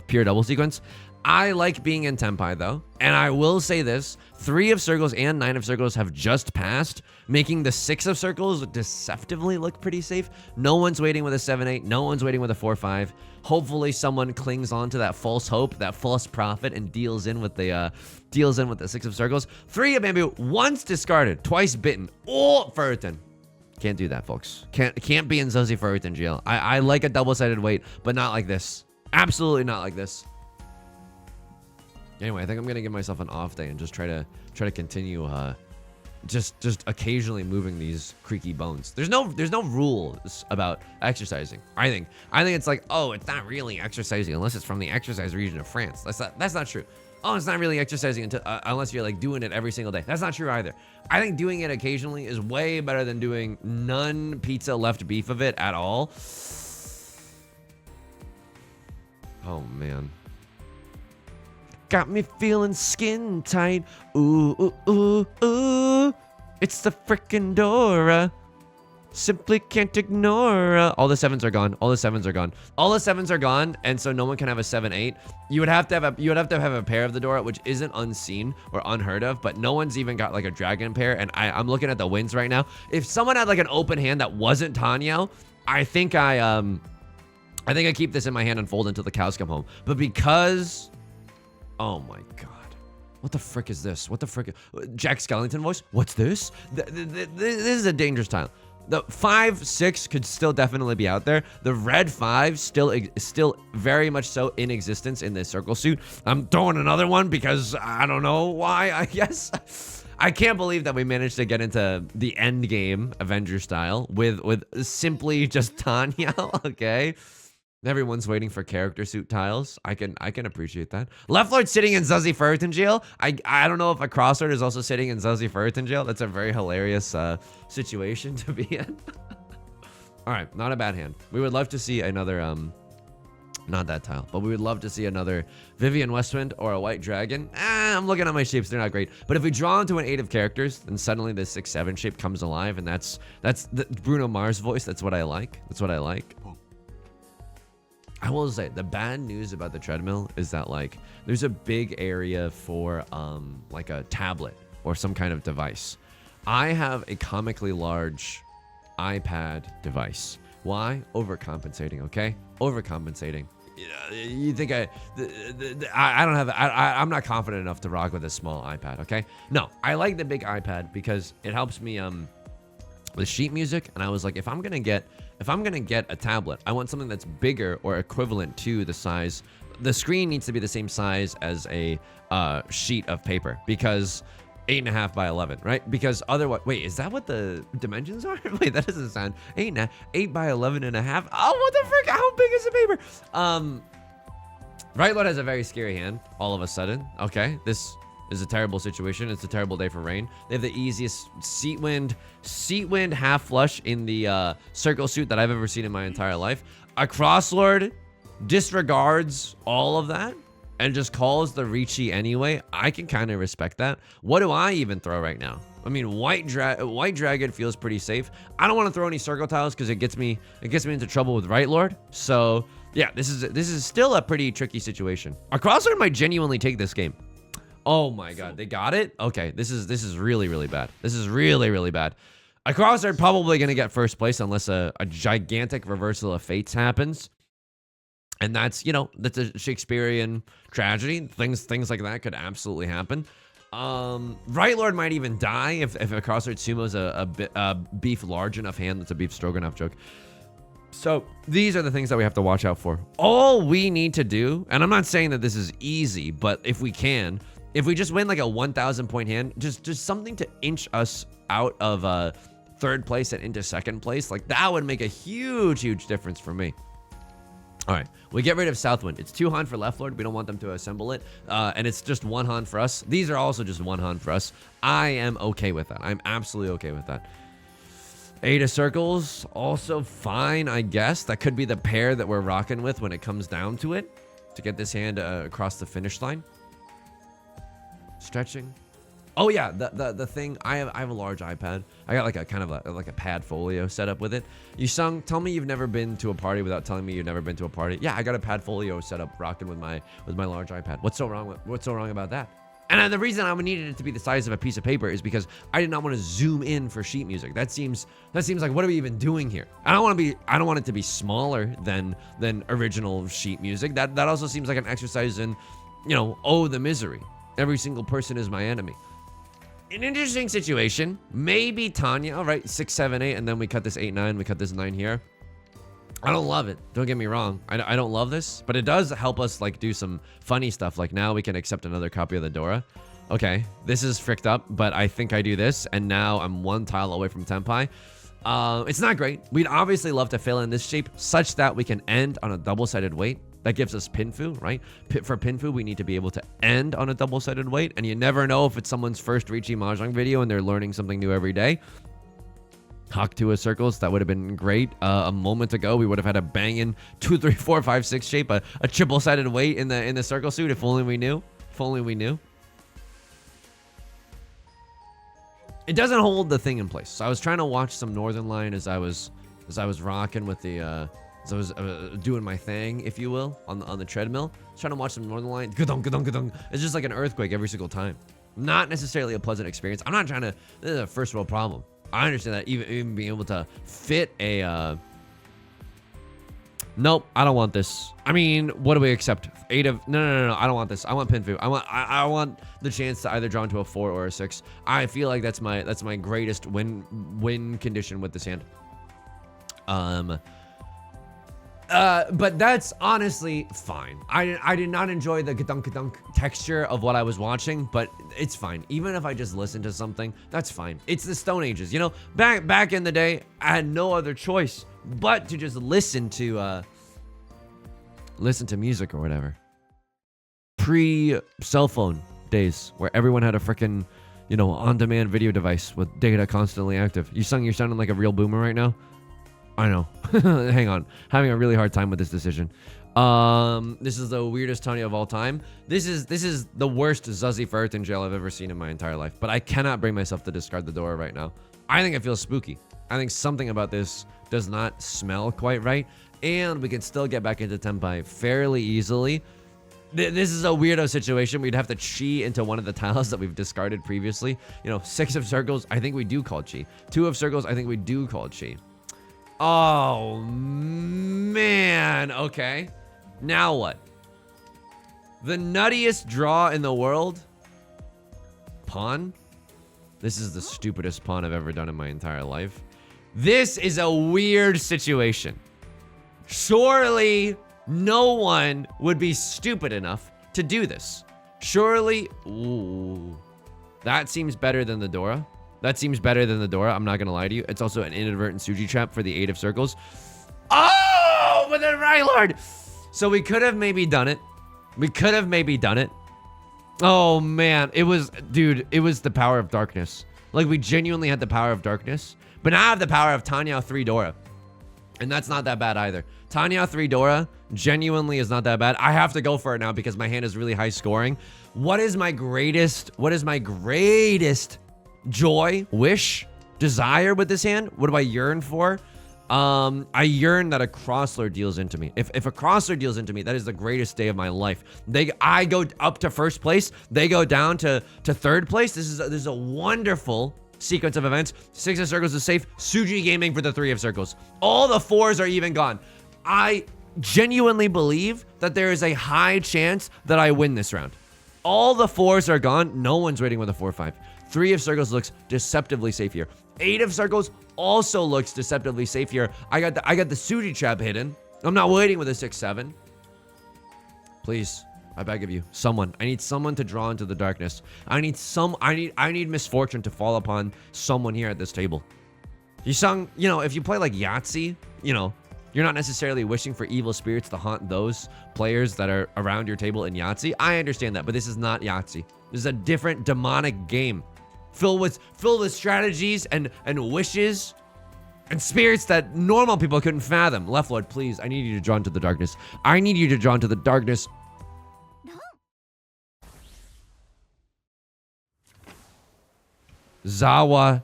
pure double sequence. I like being in Tenpai though, and I will say this, 3 of circles and 9 of circles have just passed, making the 6 of circles deceptively look pretty safe. No one's waiting with a 7-8, no one's waiting with a 4-5. Hopefully someone clings on to that false hope, that false prophet, and deals in with the 6 of circles. 3 of bamboo, once discarded, twice bitten. Oh, Furton. Can't do that, folks. Can't be in Suzi Furton jail. I like a double-sided weight, but not like this. Absolutely not like this. Anyway, I think I'm gonna give myself an off day and just try to continue just occasionally moving these creaky bones. There's no rules about exercising. I think it's like, oh, it's not really exercising unless it's from the exercise region of France. That's not true. Oh, it's not really exercising until unless you're like doing it every single day. That's not true either. I think doing it occasionally is way better than doing none pizza left beef of it at all. Oh man. Got me feeling skin tight. Ooh, ooh, ooh, ooh. It's the frickin' Dora. Simply can't ignore. All the 7s are gone. All the 7s are gone. All the 7s are gone, and so no one can have a 7-8. You would have to have a pair of the Dora, which isn't unseen or unheard of, but no one's even got like a dragon pair. And I'm looking at the wins right now. If someone had like an open hand that wasn't Tenhou, I think I keep this in my hand and fold until the cows come home. But because... Oh my god. What the frick is this? What the frick? Jack Skellington voice? What's this? This is a dangerous tile. The 5, 6 could still definitely be out there. The red 5 still very much so in existence in this circle suit. I'm throwing another one because I don't know why, I guess. I can't believe that we managed to get into the end game Avenger style with simply just Tenhou, okay? Everyone's waiting for character suit tiles. I can appreciate that. Left Lord sitting in Suzi Furton jail. I don't know if a crossword is also sitting in Suzi Furton jail. That's a very hilarious situation to be in. All right, not a bad hand. We would love to see another not that tile, but we would love to see another Vivian Westwind or a White Dragon. I'm looking at my shapes, they're not great. But if we draw into an 8 of characters, then suddenly the 6-7 shape comes alive, and that's the Bruno Mars voice. That's what I like. That's what I like. I will say the bad news about the treadmill is that like there's a big area for like a tablet or some kind of device. I have a comically large iPad device. Why? Overcompensating, okay? Overcompensating. You think I don't have, I'm not confident enough to rock with a small iPad, okay? No, I like the big iPad because it helps me with sheet music, and I was like, if I'm gonna get a tablet, I want something that's bigger or equivalent to the size. The screen needs to be the same size as a sheet of paper, because 8.5 by 11, right? Because otherwise, wait, is that what the dimensions are? Wait, that doesn't sound 8 by 11.5. Oh, what the frick? How big is the paper? Right Lord has a very scary hand all of a sudden. Okay, this is a terrible situation. It's a terrible day for rain. They have the easiest seat wind half flush in the circle suit that I've ever seen in my entire life. A crosslord disregards all of that and just calls the Riichi anyway. I can kind of respect that. What do I even throw right now? I mean, white dragon feels pretty safe. I don't want to throw any circle tiles because it gets me into trouble with Right Lord. So yeah, this is still a pretty tricky situation. A crosslord might genuinely take this game. Oh my god, they got it? Okay, this is really, really bad. This is really, really bad. A crosslord probably gonna get first place unless a gigantic reversal of fates happens. And that's, you know, that's a Shakespearean tragedy. Things like that could absolutely happen. Right Lord might even die if a crosslord sumo's a beef large enough hand. That's a beef stroganoff joke. So these are the things that we have to watch out for. All we need to do, and I'm not saying that this is easy, but if we just win like a 1,000 point hand, just something to inch us out of third place and into second place, like that would make a huge difference for me. All right, we get rid of Southwind. It's 2 Han for Left Lord. We don't want them to assemble it. And it's just 1 Han for us. These are also just 1 Han for us. I am okay with that. I'm absolutely okay with that. 8 of Circles, also fine, I guess. That could be the pair that we're rocking with when it comes down to it, to get this hand across the finish line. Stretching. Oh yeah, the thing, I have a large iPad. I got like a kind of like a pad folio set up with it. Yusong, tell me you've never been to a party without telling me you've never been to a party. Yeah, I got a pad folio set up rocking with my large iPad. What's so wrong about that? And the reason I needed it to be the size of a piece of paper is because I did not want to zoom in for sheet music. That seems like, what are we even doing here? I don't want it to be smaller than original sheet music. That also seems like an exercise in, you know, oh, the misery. Every single person is my enemy. An interesting situation. Maybe Tanya, all right, 6, 7, 8, and then we cut this 8, 9. We cut this 9 here. I don't love it. Don't get me wrong. I don't love this, but it does help us like do some funny stuff. Like now we can accept another copy of the Dora. Okay, this is fricked up, but I think I do this, and now I'm 1 tile away from Tenpai. It's not great. We'd obviously love to fill in this shape such that we can end on a double-sided weight. That gives us Pinfu, right? For Pinfu, we need to be able to end on a double-sided weight, and you never know if it's someone's first Riichi Mahjong video and they're learning something new every day. Hawk 2 of Circles, that would have been great. A moment ago, we would have had a banging 2, 3, 4, 5, 6 shape, a triple-sided weight in the circle suit. If only we knew. If only we knew. It doesn't hold the thing in place. So I was trying to watch some Northern Line as I was rocking with the as I was doing my thing, if you will, on the treadmill. I was trying to watch some Northern Line. Gadong, gadong, gadong. It's just like an earthquake every single time. Not necessarily a pleasant experience. I'm not trying to. This is a first world problem. I understand that even being able to fit a. Nope, I don't want this. I mean, what do we accept? 8 of no. I don't want this. I want Pinfu. I want the chance to either draw into a 4 or a 6. I feel like that's my greatest win condition with this hand. But that's honestly fine. I did not enjoy the gadunk texture of what I was watching, but it's fine. Even if I just listen to something, that's fine. It's the Stone Ages, you know. Back in the day, I had no other choice but to just listen to music or whatever. Pre-cell phone days, where everyone had a freaking, you know, on-demand video device with data constantly active. You're sounding like a real boomer right now. I know. Hang on. Having a really hard time with this decision. This is the weirdest Tanya of all time. This is the worst Suzi for Earth in Jail I've ever seen in my entire life. But I cannot bring myself to discard the Dora right now. I think it feels spooky. I think something about this does not smell quite right. And we can still get back into Tenpai fairly easily. This is a weirdo situation. We'd have to chi into one of the tiles that we've discarded previously. You know, 6 of Circles, I think we do call chi. 2 of Circles, I think we do call chi. Oh, man. Okay. Now what? The nuttiest draw in the world? Pawn? This is the stupidest pawn I've ever done in my entire life. This is a weird situation. Surely no one would be stupid enough to do this. Surely... Ooh. That seems better than the Dora. That seems better than the Dora. I'm not going to lie to you. It's also an inadvertent Suji trap for the 8 of Circles. Oh, but then Right Lord. So we could have maybe done it. Oh, man. It was, dude, it was the power of darkness. Like, we genuinely had the power of darkness. But now I have the power of Tanya 3 Dora. And that's not that bad either. Tanya 3 Dora genuinely is not that bad. I have to go for it now because my hand is really high scoring. What is my greatest joy, wish, desire with this hand? What do I yearn for? I yearn that a crosslord deals into me. If a crosslord deals into me, that is the greatest day of my life. I go up to first place. They go down to third place. This is a wonderful sequence of events. 6 of Circles is safe. Suji gaming for the 3 of Circles. All the 4s are even gone. I genuinely believe that there is a high chance that I win this round. All the 4s are gone. No one's waiting with a 4-5. 3 of Circles looks deceptively safe here. 8 of Circles also looks deceptively safe here. I got the Suji trap hidden. I'm not waiting with a 6-7. Please, I beg of you, someone. I need someone to draw into the darkness. I need misfortune to fall upon someone here at this table. Yusong, you know, if you play like Yahtzee, you know, you're not necessarily wishing for evil spirits to haunt those players that are around your table in Yahtzee. I understand that, but this is not Yahtzee. This is a different demonic game filled with strategies and wishes and spirits that normal people couldn't fathom. Left Lord, please, I need you to draw into the darkness. I need you to draw into the darkness. Zawa.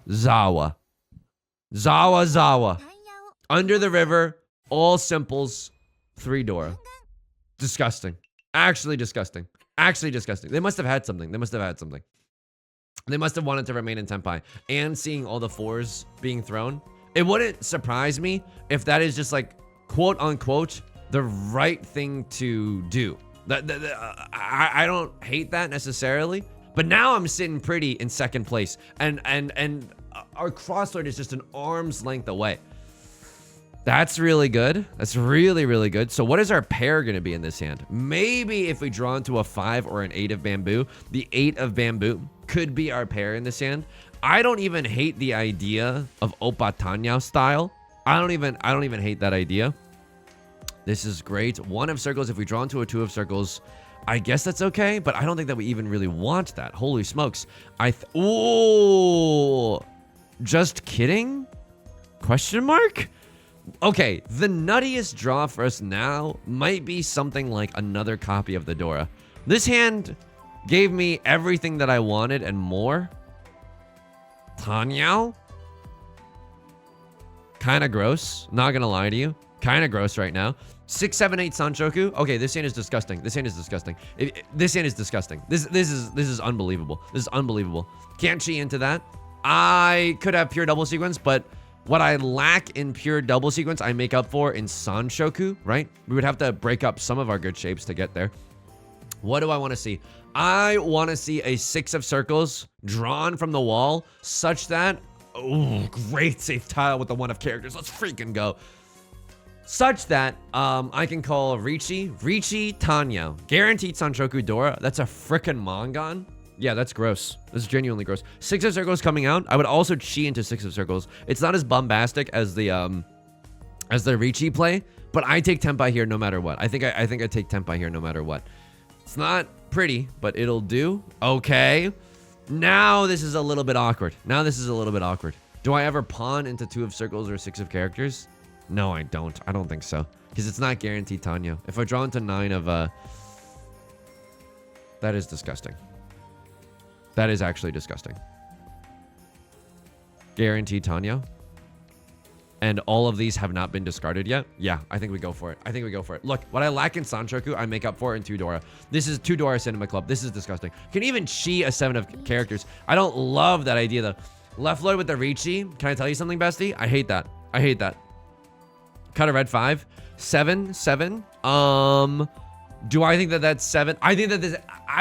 Under the river, all simples, 3 Dora. Disgusting. Actually disgusting. They must have had something. They must have wanted to remain in Tenpai. And seeing all the 4s being thrown, it wouldn't surprise me if that is just like, quote unquote, the right thing to do. I don't hate that necessarily, but now I'm sitting pretty in 2nd place, and our crosslord is just an arm's length away. That's really good. That's really, really good. So what is our pair going to be in this hand? Maybe if we draw into a 5 or an 8 of bamboo, the 8 of bamboo could be our pair in this hand. I don't even hate the idea of Oppa Tanyao style. I don't even hate that idea. This is great. 1 of circles. If we draw into a 2 of circles, I guess that's okay, but I don't think that we even really want that. Holy smokes. Ooh. Just kidding? Question mark? Okay, the nuttiest draw for us now might be something like another copy of the Dora. This hand gave me everything that I wanted and more. Tanyao? Kind of gross. Not gonna lie to you. Kind of gross right now. 6, 7, 8 Sanchoku. Okay, this hand is disgusting. This hand is disgusting. This is unbelievable. This is unbelievable. Can't cheat into that. I could have pure double sequence, but what I lack in pure double sequence, I make up for in Sanshoku, right? We would have to break up some of our good shapes to get there. What do I want to see? I want to see a 6 of circles drawn from the wall such that, oh, great safe tile with the 1 of characters. Let's freaking go. Such that I can call Riichi Tanyao. Guaranteed Sanshoku Dora. That's a frickin' Mangan. Yeah, that's gross. That's genuinely gross. 6 of circles coming out. I would also chi into 6 of circles. It's not as bombastic as the Riichi play, but I take Tenpai here no matter what. I think I take Tenpai here no matter what. It's not pretty, but it'll do. Okay. Now this is a little bit awkward. Do I ever pawn into 2 of circles or 6 of characters? No, I don't. I don't think so. Because it's not guaranteed Tanya. If I draw into 9 of that is disgusting. That is actually disgusting. Guaranteed Tanya. And all of these have not been discarded yet. Yeah, I think we go for it. Look, what I lack in Sanshoku, I make up for in 2 Dora. This is 2 Dora Cinema Club. This is disgusting. Can even chi a 7 of characters. I don't love that idea though. Left Lord with the Riichi. Can I tell you something, bestie? I hate that. Cut a red 5. 7. Do I think that that's 7? I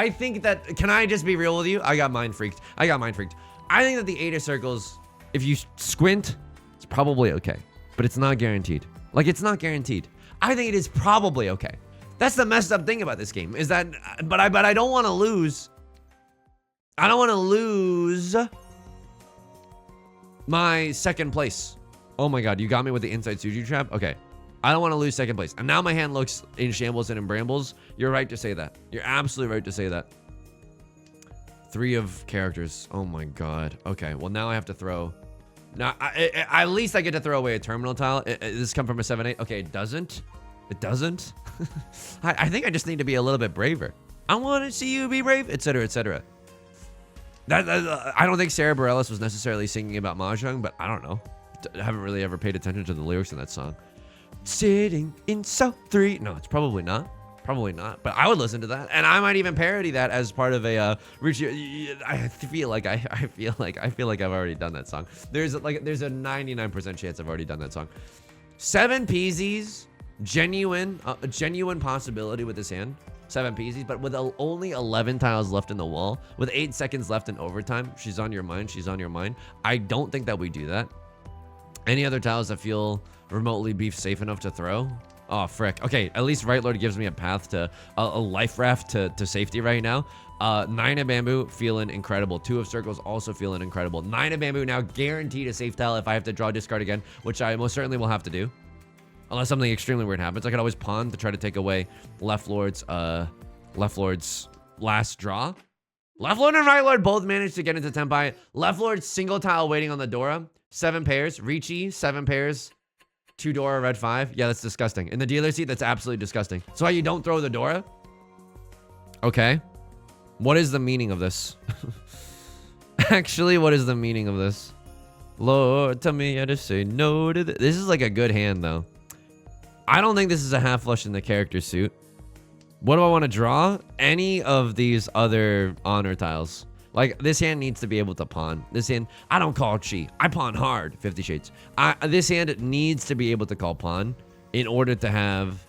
think that, can I just be real with you? I got mind freaked. I think that the 8 of circles, if you squint, it's probably okay. But it's not guaranteed. Like, it's not guaranteed. I think it is probably okay. That's the messed up thing about this game, is that, but I don't want to lose. I don't want to lose my 2nd place. Oh my god, you got me with the inside Suji trap? Okay. I don't want to lose 2nd place. And now my hand looks in shambles and in brambles. You're right to say that. You're absolutely right to say that. 3 of characters. Oh my god. Okay, well now I have to throw. Now, at least I get to throw away a terminal tile. Does this come from a 7-8? Okay, it doesn't. It doesn't? I think I just need to be a little bit braver. I want to see you be brave, etc., etc. I don't think Sarah Bareilles was necessarily singing about Mahjong, but I don't know. I haven't really ever paid attention to the lyrics in that song. Sitting in South 3. No, it's probably not. But I would listen to that, and I might even parody that as part of a Riichi. I feel like I've already done that song. There's a 99% chance I've already done that song. 7 peasies, genuine possibility with this hand. 7 peasies, but with only 11 tiles left in the wall, with 8 seconds left in overtime. She's on your mind. I don't think that we do that. Any other tiles that feel remotely beef safe enough to throw? Oh, frick. Okay, at least Right Lord gives me a path to a life raft to safety right now. 9 of bamboo, feeling incredible. 2 of circles, also feeling incredible. 9 of bamboo, now guaranteed a safe tile if I have to draw discard again, which I most certainly will have to do. Unless something extremely weird happens. I could always pawn to try to take away Left Lord's last draw. Left Lord and Right Lord both managed to get into Tenpai. Left Lord single tile waiting on the Dora. 7 pairs. Riichi, 7 pairs. 2 Dora, red 5. Yeah, that's disgusting. In the dealer seat, that's absolutely disgusting. So why you don't throw the Dora? Okay. What is the meaning of this? Actually, what is the meaning of this? Lord, tell me how to say no to this. This is like a good hand, though. I don't think this is a half flush in the character suit. What do I want to draw? Any of these other honor tiles. Like, this hand needs to be able to pawn. This hand, I don't call chi. I pawn hard, 50 Shades. This hand needs to be able to call pawn in order to have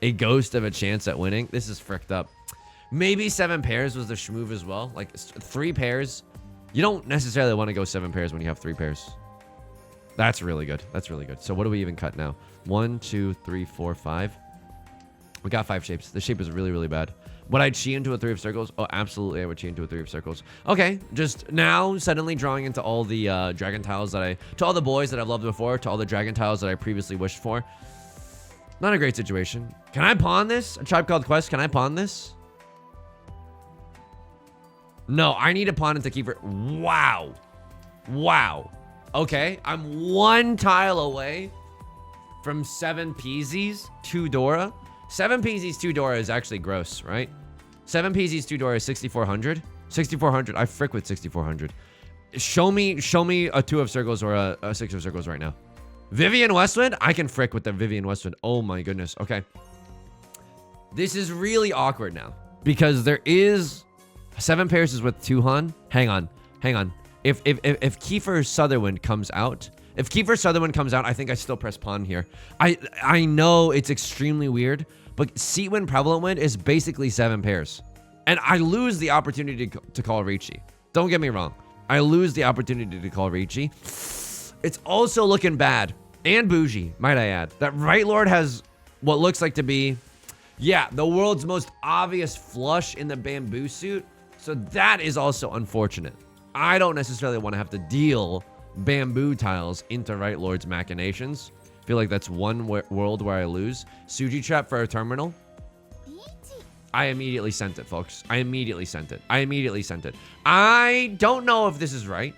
a ghost of a chance at winning. This is fricked up. Maybe 7 pairs was the schmoove as well. Like, 3 pairs. You don't necessarily want to go 7 pairs when you have 3 pairs. That's really good. That's really good. So what do we even cut now? 1, 2, 3, 4, 5. We got 5 shapes. The shape is really, really bad. Would I chi into a 3 of circles? Oh, absolutely. I would chi into a 3 of circles. Okay. Just now suddenly drawing into all the dragon tiles to all the boys that I've loved before, to all the dragon tiles that I previously wished for. Not a great situation. Can I pawn this? A Tribe Called Quest. Can I pawn this? No, I need a pawn into Kiefer. Wow. Wow. Okay. I'm 1 tile away from 7 Peasies, 2 Dora. 7 Peasies, 2 Dora is actually gross, right? 7 Peasies, 2 Dora is 6,400. 6,400. I frick with 6,400. Show me a 2 of circles or a 6 of circles right now. Vivian Westwind? I can frick with the Vivian Westwind. Oh my goodness. Okay. This is really awkward now because there is 7 pairs is with 2 Han. Hang on. If Kiefer Sutherland comes out, I think I still press pawn here. I know it's extremely weird, but Seat Wind, Prevalent Wind is basically 7 pairs. And I lose the opportunity to call Riichi. Don't get me wrong. I lose the opportunity to call Riichi. It's also looking bad and bougie, might I add. That Right Lord has what looks like to be, yeah, the world's most obvious flush in the bamboo suit. So that is also unfortunate. I don't necessarily want to have to deal bamboo tiles into Right Lord's machinations. Feel like that's one world where I lose. Suji trap for a terminal. I immediately sent it, folks. I immediately sent it. I don't know if this is right,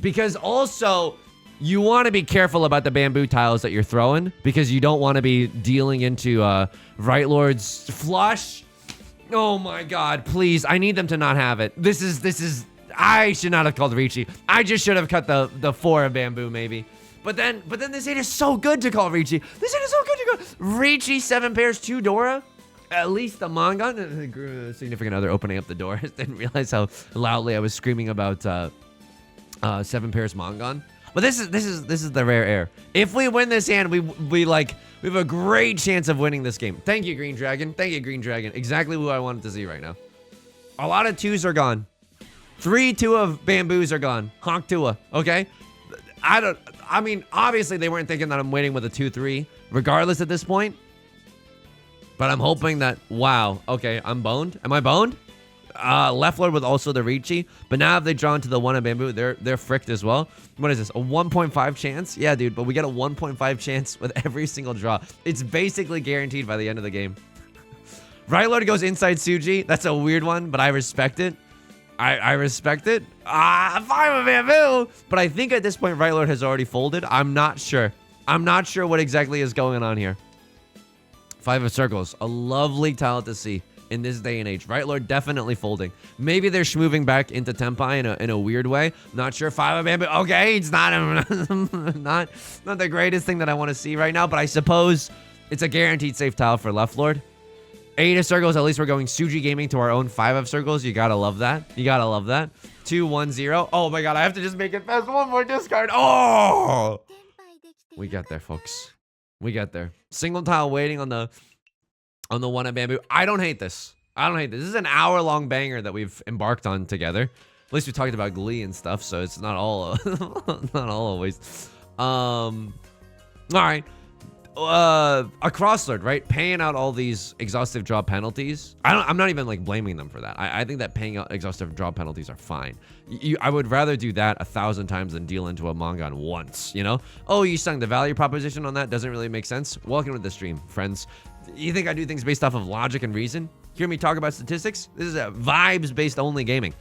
because also you want to be careful about the bamboo tiles that you're throwing, because you don't want to be dealing into Right Lord's flush. Oh my god, please. I need them to not have it. This is I should not have called Riichi. I just should have cut the 4 of bamboo, maybe. But then this hand is so good to call Riichi. This hand is so good to go. Riichi, 7 pairs, 2 Dora. At least the manga. Significant other opening up the door. Didn't realize how loudly I was screaming about 7 pairs Mongon. But this is the rare air. If we win this hand, we have a great chance of winning this game. Thank you, Green Dragon. Thank you, Green Dragon. Exactly who I wanted to see right now. A lot of 2s are gone. 3 2 of bamboos are gone. Honk Tua. Okay. I mean, obviously they weren't thinking that I'm waiting with a 2-3, regardless at this point. But I'm hoping that, wow, okay, I'm boned. Am I boned? Left Lord with also the Riichi. But now if they draw into the 1 of bamboo, they're fricked as well. What is this? A 1.5 chance? Yeah, dude, but we get a 1.5 chance with every single draw. It's basically guaranteed by the end of the game. Right Lord goes inside Suji. That's a weird one, but I respect it. I respect it. 5 of bamboo. But I think at this point, Right Lord has already folded. I'm not sure. I'm not sure what exactly is going on here. 5 of circles. A lovely tile to see in this day and age. Right Lord definitely folding. Maybe they're moving back into Tenpai in a weird way. Not sure. 5 of bamboo. Okay, it's not not the greatest thing that I want to see right now, but I suppose it's a guaranteed safe tile for Left Lord. 8 of circles. At least we're going Suji gaming to our own 5 of circles. You gotta love that. You gotta love that. 2 1 0. Oh my god, I have to just make it fast. 1 more discard. Oh, we got there, folks. We got there. Single tile waiting on the 1 of bamboo. I don't hate this. This is an hour-long banger that we've embarked on together. At least we talked about Glee and stuff, so it's not all not all always. All right. a crosslord, right? Paying out all these exhaustive draw penalties. I'm not even like blaming them for that. I think that paying out exhaustive draw penalties are fine. I would rather do that 1,000 times than deal into a Mangan once, you know? Oh, Yusong, the value proposition on that doesn't really make sense. Welcome to the stream, friends. You think I do things based off of logic and reason? Hear me talk about statistics? This is a vibes-based only gaming.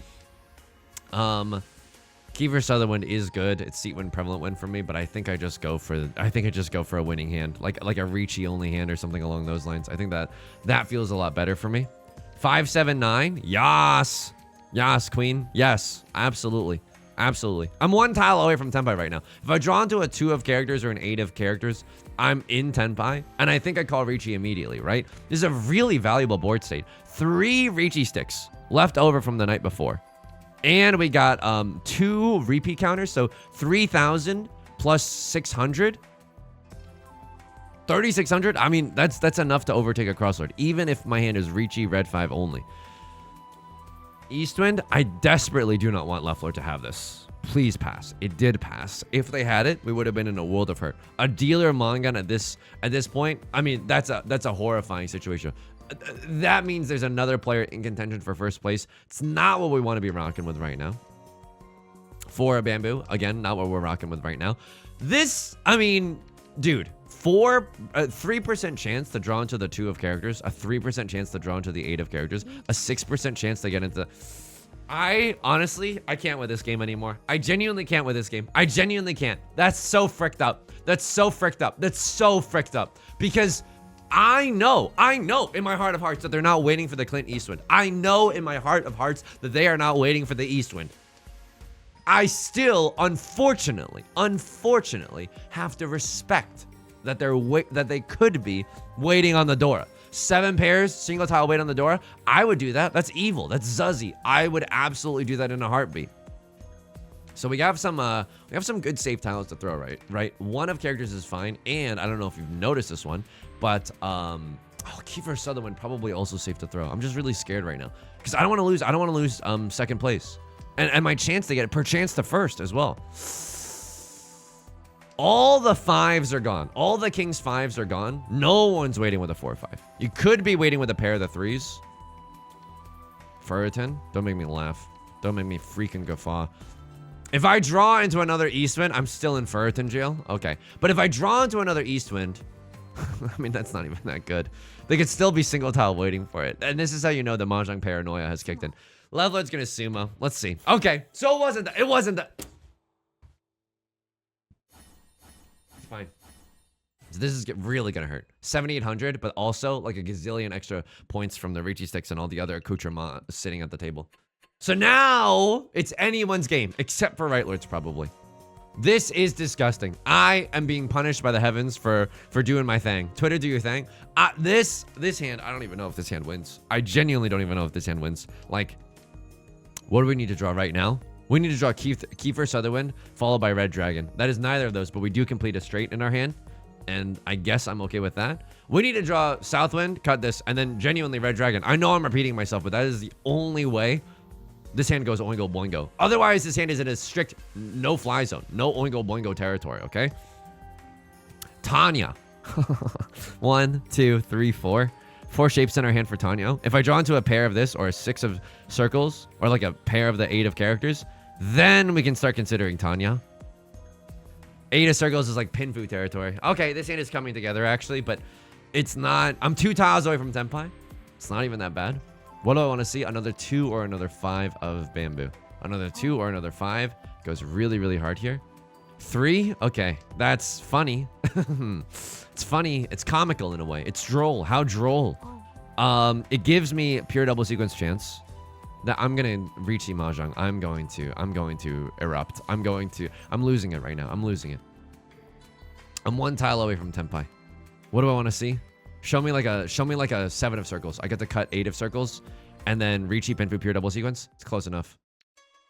Kiefer Sutherland is good. It's seat win, prevalent win for me, but I think I just go for a winning hand, like a Riichi only hand or something along those lines. I think that feels a lot better for me. 579, yas, queen, yes, absolutely, absolutely. I'm one tile away from tenpai right now. If I draw into a 2 of characters or an 8 of characters, I'm in tenpai, and I think I call Riichi immediately, right? This is a really valuable board state. 3 Riichi sticks left over from the night before. And we got 2 repeat counters, so 3,000 plus 600. 3,600. I mean, that's enough to overtake a crosslord, even if my hand is Riichi red 5 only. Eastwind, I desperately do not want Left Lord to have this. Please pass. It did pass. If they had it, we would have been in a world of hurt. A dealer Mangan at this point, I mean, that's a horrifying situation. That means there's another player in contention for first place. It's not what we want to be rocking with right now. For a bamboo, again, not what we're rocking with right now. This, I mean, dude, 3% chance to draw into the 2 of characters, a 3% chance to draw into the 8 of characters, a 6% chance to get into. I can't with this game anymore. I genuinely can't with this game. I genuinely can't. That's so fricked up. That's so fricked up. That's so fricked up because I know in my heart of hearts that they're not waiting for the Clint Eastwind. I know in my heart of hearts that they are not waiting for the Eastwind. I still, unfortunately, have to respect that they could be waiting on the Dora. 7 pairs, single tile wait on the Dora. I would do that. That's evil. That's Zuzzy. I would absolutely do that in a heartbeat. So we have some good safe tiles to throw, right? 1 of characters is fine, and I don't know if you've noticed this one, but Kiefer Sutherland probably also safe to throw. I'm just really scared right now because I don't want to lose. I don't want to lose second place, and my chance to get it per chance to first as well. All the 5s are gone. All the king's 5s are gone. No one's waiting with a 4-5. You could be waiting with a pair of the 3s. Furriton, don't make me laugh. Don't make me freaking guffaw. If I draw into another Eastwind, I'm still in Furriton jail. Okay. But if I draw into another Eastwind, I mean, that's not even that good. They could still be single tile waiting for it. And this is how you know the Mahjong paranoia has kicked in. Levelord's gonna sumo. Let's see. Okay. So it wasn't that. It wasn't that. It's fine. So this is really gonna hurt. 7,800, but also like a gazillion extra points from the Riichi sticks and all the other accoutrements sitting at the table. So now it's anyone's game, except for Right Lords probably. This is disgusting. I am being punished by the heavens for doing my thing. Twitter, do your thing. This hand, I don't even know if this hand wins. I genuinely don't even know if this hand wins. Like, what do we need to draw right now? We need to draw Kiefer Sutherland, followed by Red Dragon. That is neither of those, but we do complete a straight in our hand. And I guess I'm okay with that. We need to draw Southwind, cut this, and then genuinely Red Dragon. I know I'm repeating myself, but that is the only way this hand goes oingo boingo. Otherwise, this hand is in a strict no fly zone, no oingo boingo territory, okay? Tanya. 1, 2, 3, 4. 4 shapes in our hand for Tanya. If I draw into a pair of this or a 6 of circles or like a pair of the 8 of characters, then we can start considering Tanya. 8 of circles is like Pinfu territory. Okay, this hand is coming together actually, but it's not. I'm 2 tiles away from Tenpai. It's not even that bad. What do I want to see? Another 2 or another 5 of bamboo. Another 2 or another 5. Goes really, really hard here. 3? Okay, that's funny. It's funny. It's comical in a way. It's droll. How droll. It gives me pure double sequence chance. That I'm gonna Riichi Mahjong. I'm going to erupt. I'm losing it right now. I'm losing it. I'm 1 tile away from Tenpai. What do I want to see? Show me like a 7 of circles. I get to cut 8 of circles, and then Riichi Pinfu pure double sequence. It's close enough.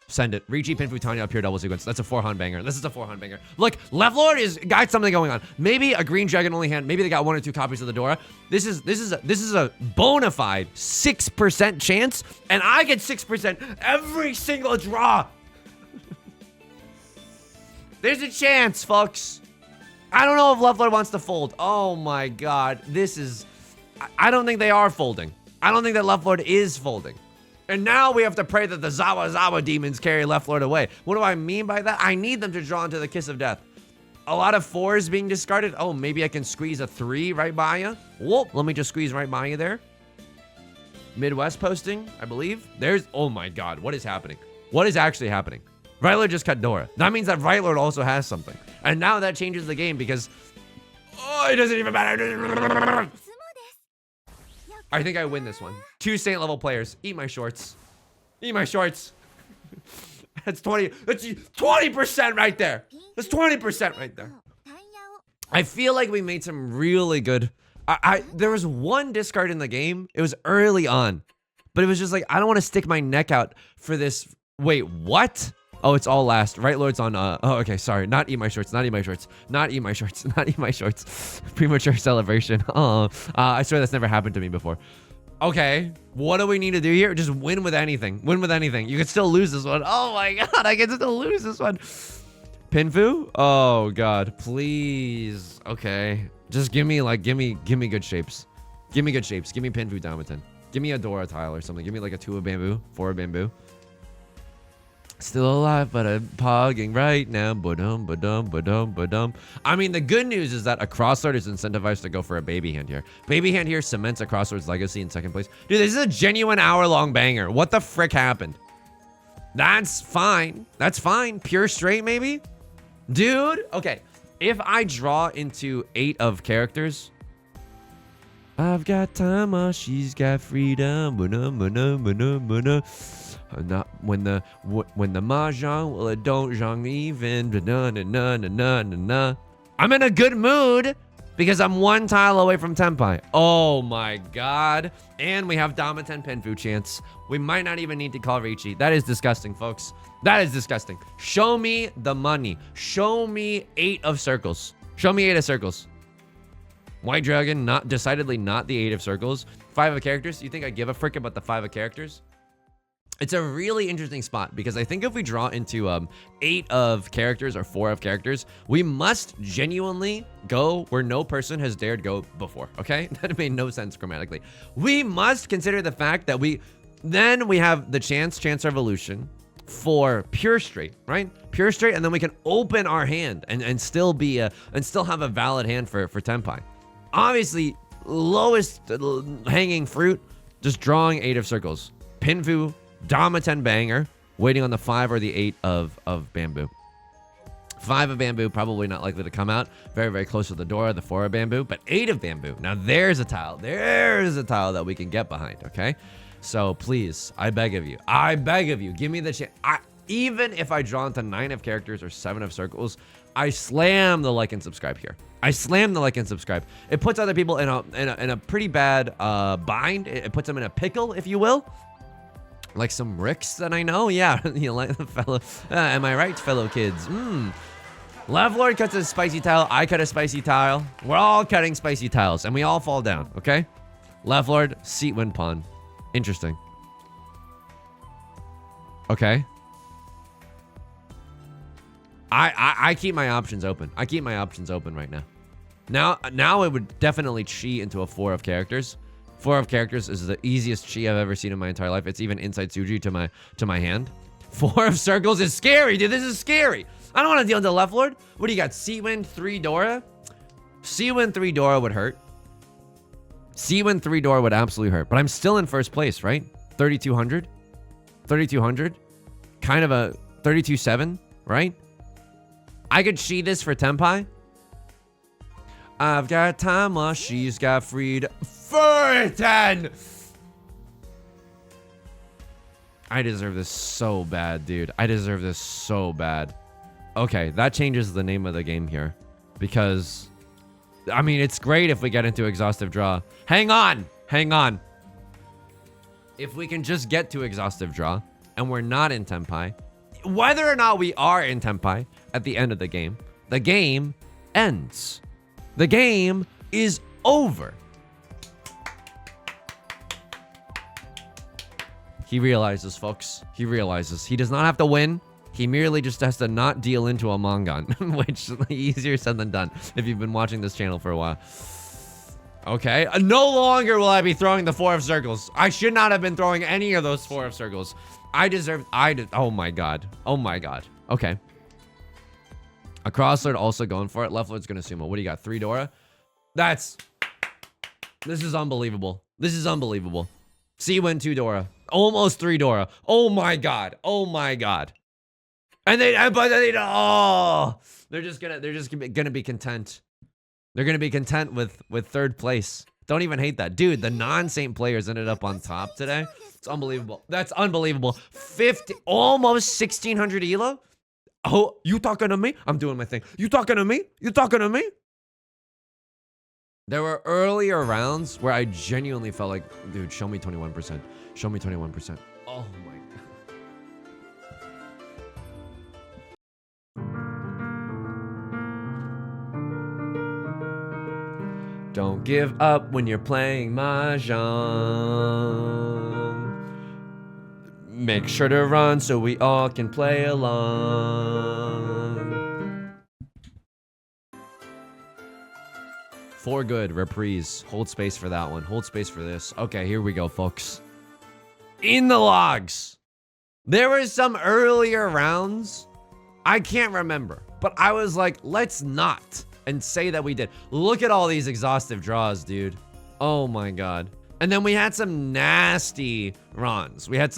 Send it. Riichi Pinfu Tanya pure double sequence. That's a 4-hand banger. This is a 4-hand banger. Look, Left Lord is got something going on. Maybe a green dragon only hand. Maybe they got 1 or 2 copies of the Dora. This is a bona fide 6% chance, and I get 6% every single draw. There's a chance, folks. I don't know if Left Lord wants to fold. Oh my god. This is... I don't think they are folding. I don't think that Left Lord is folding. And now we have to pray that the Zawa demons carry Left Lord away. What do I mean by that? I need them to draw into the Kiss of Death. A lot of 4s being discarded. Oh, maybe I can squeeze a 3 right by you. Whoop, let me just squeeze right by you there. Midwest posting, I believe. There's... Oh my god, what is happening? What is actually happening? Right Lord just cut Dora. That means that Right Lord also has something. And now that changes the game because... Oh, it doesn't even matter. I think I win this one. 2 Saint level players. Eat my shorts. Eat my shorts. That's 20. That's 20% right there. That's 20% right there. I feel like we made some really good... There was one discard in the game. It was early on. But it was just like, I don't want to stick my neck out for this. Wait, what? Oh, it's all last. Right Lord's on, oh, okay, sorry. Not eat my shorts, not eat my shorts, not eat my shorts, not eat my shorts. Premature celebration. Oh, I swear that's never happened to me before. Okay, what do we need to do here? Just win with anything. Win with anything. You can still lose this one. Oh my god, I can still lose this one. Pinfu? Oh god, please. Okay, just give me good shapes. Give me good shapes. Give me Pinfu Domiton. Give me a Dora tile or something. Give me like a 2 of bamboo, 4 of bamboo. Still alive, but I'm pogging right now. Ba-dum, ba-dum, ba-dum, ba-dum. I mean, the good news is that a Crosslord is incentivized to go for a baby hand here. Baby hand here cements a Crosslord's legacy in 2nd place. Dude, this is a genuine hour-long banger. What the frick happened? That's fine. That's fine. Pure straight, maybe? Dude, okay. If I draw into 8 of characters... I've got time, she's got freedom. Not when the mahjong, well it don't zhong even. I'm in a good mood because I'm 1 tile away from Tenpai. Oh my god. And we have Domiton Pinfu chance. We might not even need to call Riichi. That is disgusting, folks. That is disgusting. Show me the money. Show me 8 of circles. Show me 8 of circles. White Dragon, decidedly not the 8 of circles. 5 of characters. You think I give a frick about the 5 of characters? It's a really interesting spot because I think if we draw into 8 of characters or 4 of characters, we must genuinely go where no person has dared go before, okay? That made no sense grammatically. We must consider the fact that we have the chance revolution for pure straight, right? Pure straight, and then we can open our hand and still have a valid hand for Tenpai. Obviously, lowest hanging fruit, just drawing 8 of circles. Pinfu, Domiton banger, waiting on the 5 or the 8 of bamboo. 5 of bamboo, probably not likely to come out. Very, very close to the Dora, the 4 of bamboo, but 8 of bamboo. Now there's a tile. There's a tile that we can get behind, okay? So please, I beg of you, give me the chance. Even if I draw into 9 of characters or 7 of circles, I slam the like and subscribe here. I slam the like and subscribe. It puts other people in a pretty bad bind. It puts them in a pickle, if you will. Like some Ricks that I know. Yeah, you like the fellow. Am I right, fellow kids? Left Lord cuts a spicy tile. I cut a spicy tile. We're all cutting spicy tiles, and we all fall down, okay? Left Lord, seat win pawn. Interesting. Okay. I keep my options open. I keep my options open right now. Now it would definitely chi into a 4 of characters. 4 of characters is the easiest chi I've ever seen in my entire life. It's even inside Suji to my hand. 4 of circles is scary, dude. This is scary. I don't want to deal with the Left Lord. What do you got? C-Win 3 Dora? C-Win 3 Dora would hurt. C-Win 3 Dora would absolutely hurt. But I'm still in first place, right? 3,200? 3,200? Kind of a 32.7, right? I could chi this for Tenpai. I've got time while she's got freed for 10. I deserve this so bad, dude. I deserve this so bad. Okay, that changes the name of the game here. Because, I mean, it's great if we get into exhaustive draw. Hang on. Hang on. If we can just get to exhaustive draw, and we're not in Tenpai, whether or not we are in Tenpai at the end of the game ends. The game is over. He realizes, folks. He realizes he does not have to win. He merely just has to not deal into a Mongon, which is easier said than done if you've been watching this channel for a while. Okay, no longer will I be throwing the 4 of circles. I should not have been throwing any of those 4 of circles. Oh my god. Oh my god. Okay. A crosslord also going for it. Left lord's gonna sumo. What do you got? 3 Dora? This is unbelievable. This is unbelievable. C win 2 Dora. Almost 3 Dora. Oh my god. Oh my god. And they're just gonna be content. They're gonna be content with 3rd place. Don't even hate that. Dude, the non-Saint players ended up on top today. It's unbelievable. That's unbelievable. 50, almost 1600 elo. Oh, you talking to me? I'm doing my thing. You talking to me? You talking to me? There were earlier rounds where I genuinely felt like, dude, show me 21%. Show me 21%. Oh my god. Don't give up when you're playing Mahjong. Make sure to run so we all can play along. For good, reprise. Hold space for that one. Hold space for this. Okay, here we go, folks. In the logs. There were some earlier rounds. I can't remember, but I was like, let's not. And say that we did. Look at all these exhaustive draws, dude. Oh my god. And then we had some nasty runs. Okay,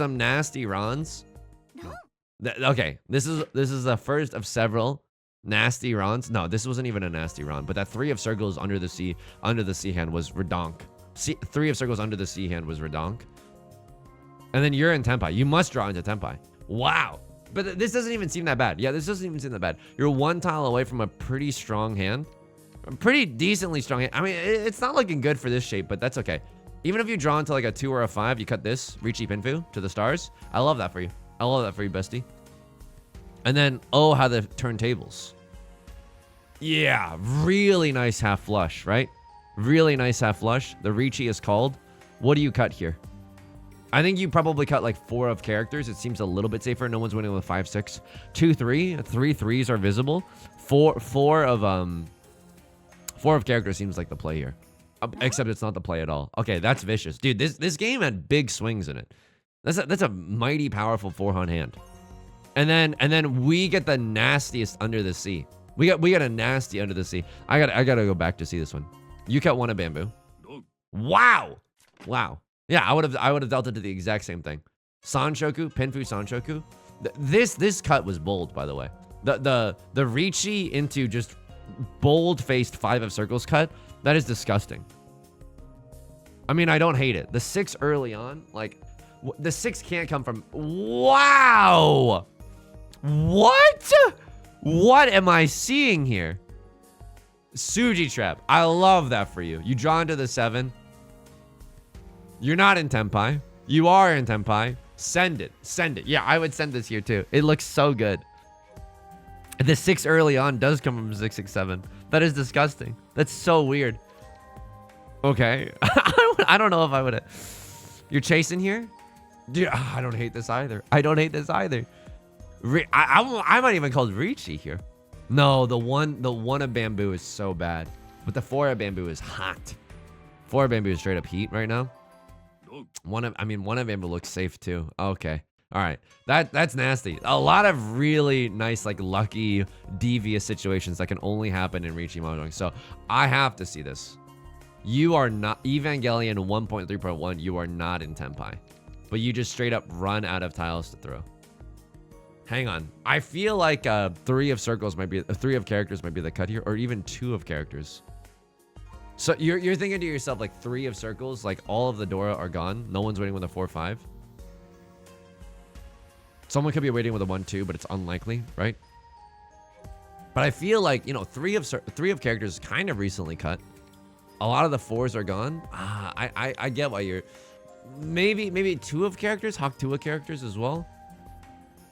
this is the first of several nasty runs. No, this wasn't even a nasty run. But that 3 of circles under the sea hand was redonk. 3 of circles under the sea hand was redonk. And then you're in Tenpai. You must draw into Tenpai. Wow. But this doesn't even seem that bad. Yeah, this doesn't even seem that bad. You're 1 tile away from a pretty strong hand. A pretty decently strong hand. I mean, it's not looking good for this shape, but that's okay. Even if you draw into like a 2 or a 5, you cut this, Riichi Pinfu to the stars. I love that for you. I love that for you, bestie. And then, oh, how the turntables. Yeah, really nice half flush, right? Really nice half flush. The Riichi is called. What do you cut here? I think you probably cut like 4 of characters. It seems a little bit safer. No one's winning with 5, 6. 2, 3. 3 threes are visible. 4 of characters seems like the play here. Except it's not the play at all. Okay, that's vicious. Dude, this game had big swings in it. That's a mighty powerful 4-hand hand. And then we get the nastiest under the sea. We got a nasty under the sea. I gotta go back to see this one. You cut 1 of bamboo. Wow. Wow. Yeah, I would have dealt it to the exact same thing. Sanshoku, Pinfu Sanshoku. This cut was bold, by the way. The Riichi into just bold-faced 5 of circles cut, that is disgusting. I mean, I don't hate it. The 6 early on, like, the 6 can't come from... Wow! What? What am I seeing here? Suji trap. I love that for you. You draw into the 7. You're not in Tenpai. You are in Tenpai. Send it. Send it. Yeah, I would send this here too. It looks so good. The 6 early on does come from 6, 6, 7. That is disgusting. That's so weird. Okay. I don't know if I would. You're chasing here? Dude, I don't hate this either. I don't hate this either. I might even call it Riichi here. No, the one of bamboo is so bad. But the 4 of bamboo is hot. 4 of bamboo is straight up heat right now. One of bamboo looks safe too. Okay. All right. That's nasty. A lot of really nice, like, lucky, devious situations that can only happen in Riichi Mahjong. So I have to see this. You are not Evangelion 1.3.1. You are not in Tenpai, but you just straight up run out of tiles to throw. Hang on. I feel like 3 of circles might be 3 of characters might be the cut here, or even 2 of characters. So you're thinking to yourself, like, 3 of circles, like all of the Dora are gone. No one's waiting with a 4-5. Someone could be waiting with a 1-2, but it's unlikely, right? But I feel like, you know, 3 of characters kind of recently cut. A lot of the 4s are gone. I get why you're maybe 2 of characters, Hawk 2 of characters as well.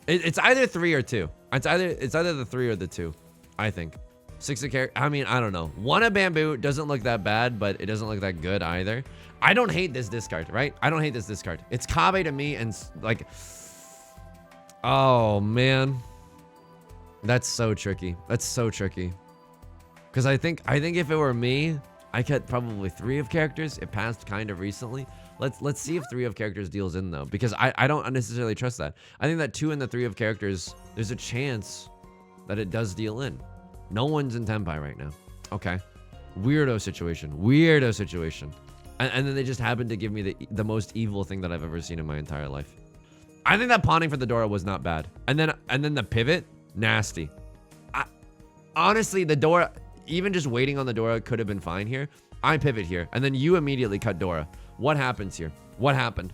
It's either 3 or 2. It's either the 3 or the 2, I think. 6 of character. I mean, I don't know. 1 of bamboo doesn't look that bad, but it doesn't look that good either. I don't hate this discard, right? I don't hate this discard. It's Kabe to me, and like, oh man, That's so tricky. That's so tricky. Because I think if it were me, I cut probably 3 of characters. It passed kind of recently. Let's see if 3 of characters deals in though, because I don't necessarily trust that. I think that 2 and the 3 of characters, there's a chance that it does deal in. No one's in Tenpai right now. Okay. Weirdo situation. Weirdo situation. And then they just happened to give me the most evil thing that I've ever seen in my entire life. I think that PON-ing for the Dora was not bad. And then the pivot, nasty. Honestly, the Dora, even just waiting on the Dora could have been fine here. I pivot here, and then you immediately cut Dora. What happens here? What happened?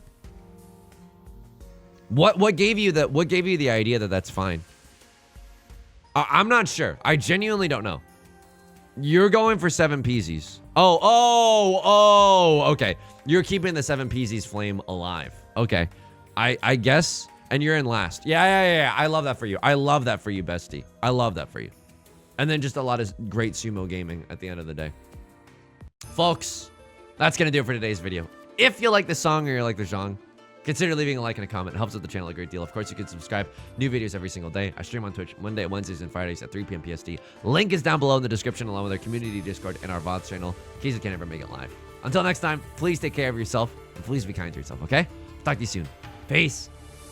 What gave you the idea that that's fine? I'm not sure. I genuinely don't know. You're going for 7 peasies. Oh, okay. You're keeping the 7 peasies flame alive. Okay. I guess, and you're in last. Yeah. I love that for you. I love that for you, bestie. I love that for you. And then just a lot of great sumo gaming at the end of the day. Folks, that's going to do it for today's video. If you like this song or you like the genre, consider leaving a like and a comment. It helps with the channel a great deal. Of course, you can subscribe. New videos every single day. I stream on Twitch Monday, Wednesdays, and Fridays at 3 p.m. PST. Link is down below in the description, along with our community Discord and our VODs channel, in case you can't ever make it live. Until next time, please take care of yourself, and please be kind to yourself, okay? Talk to you soon. Peace.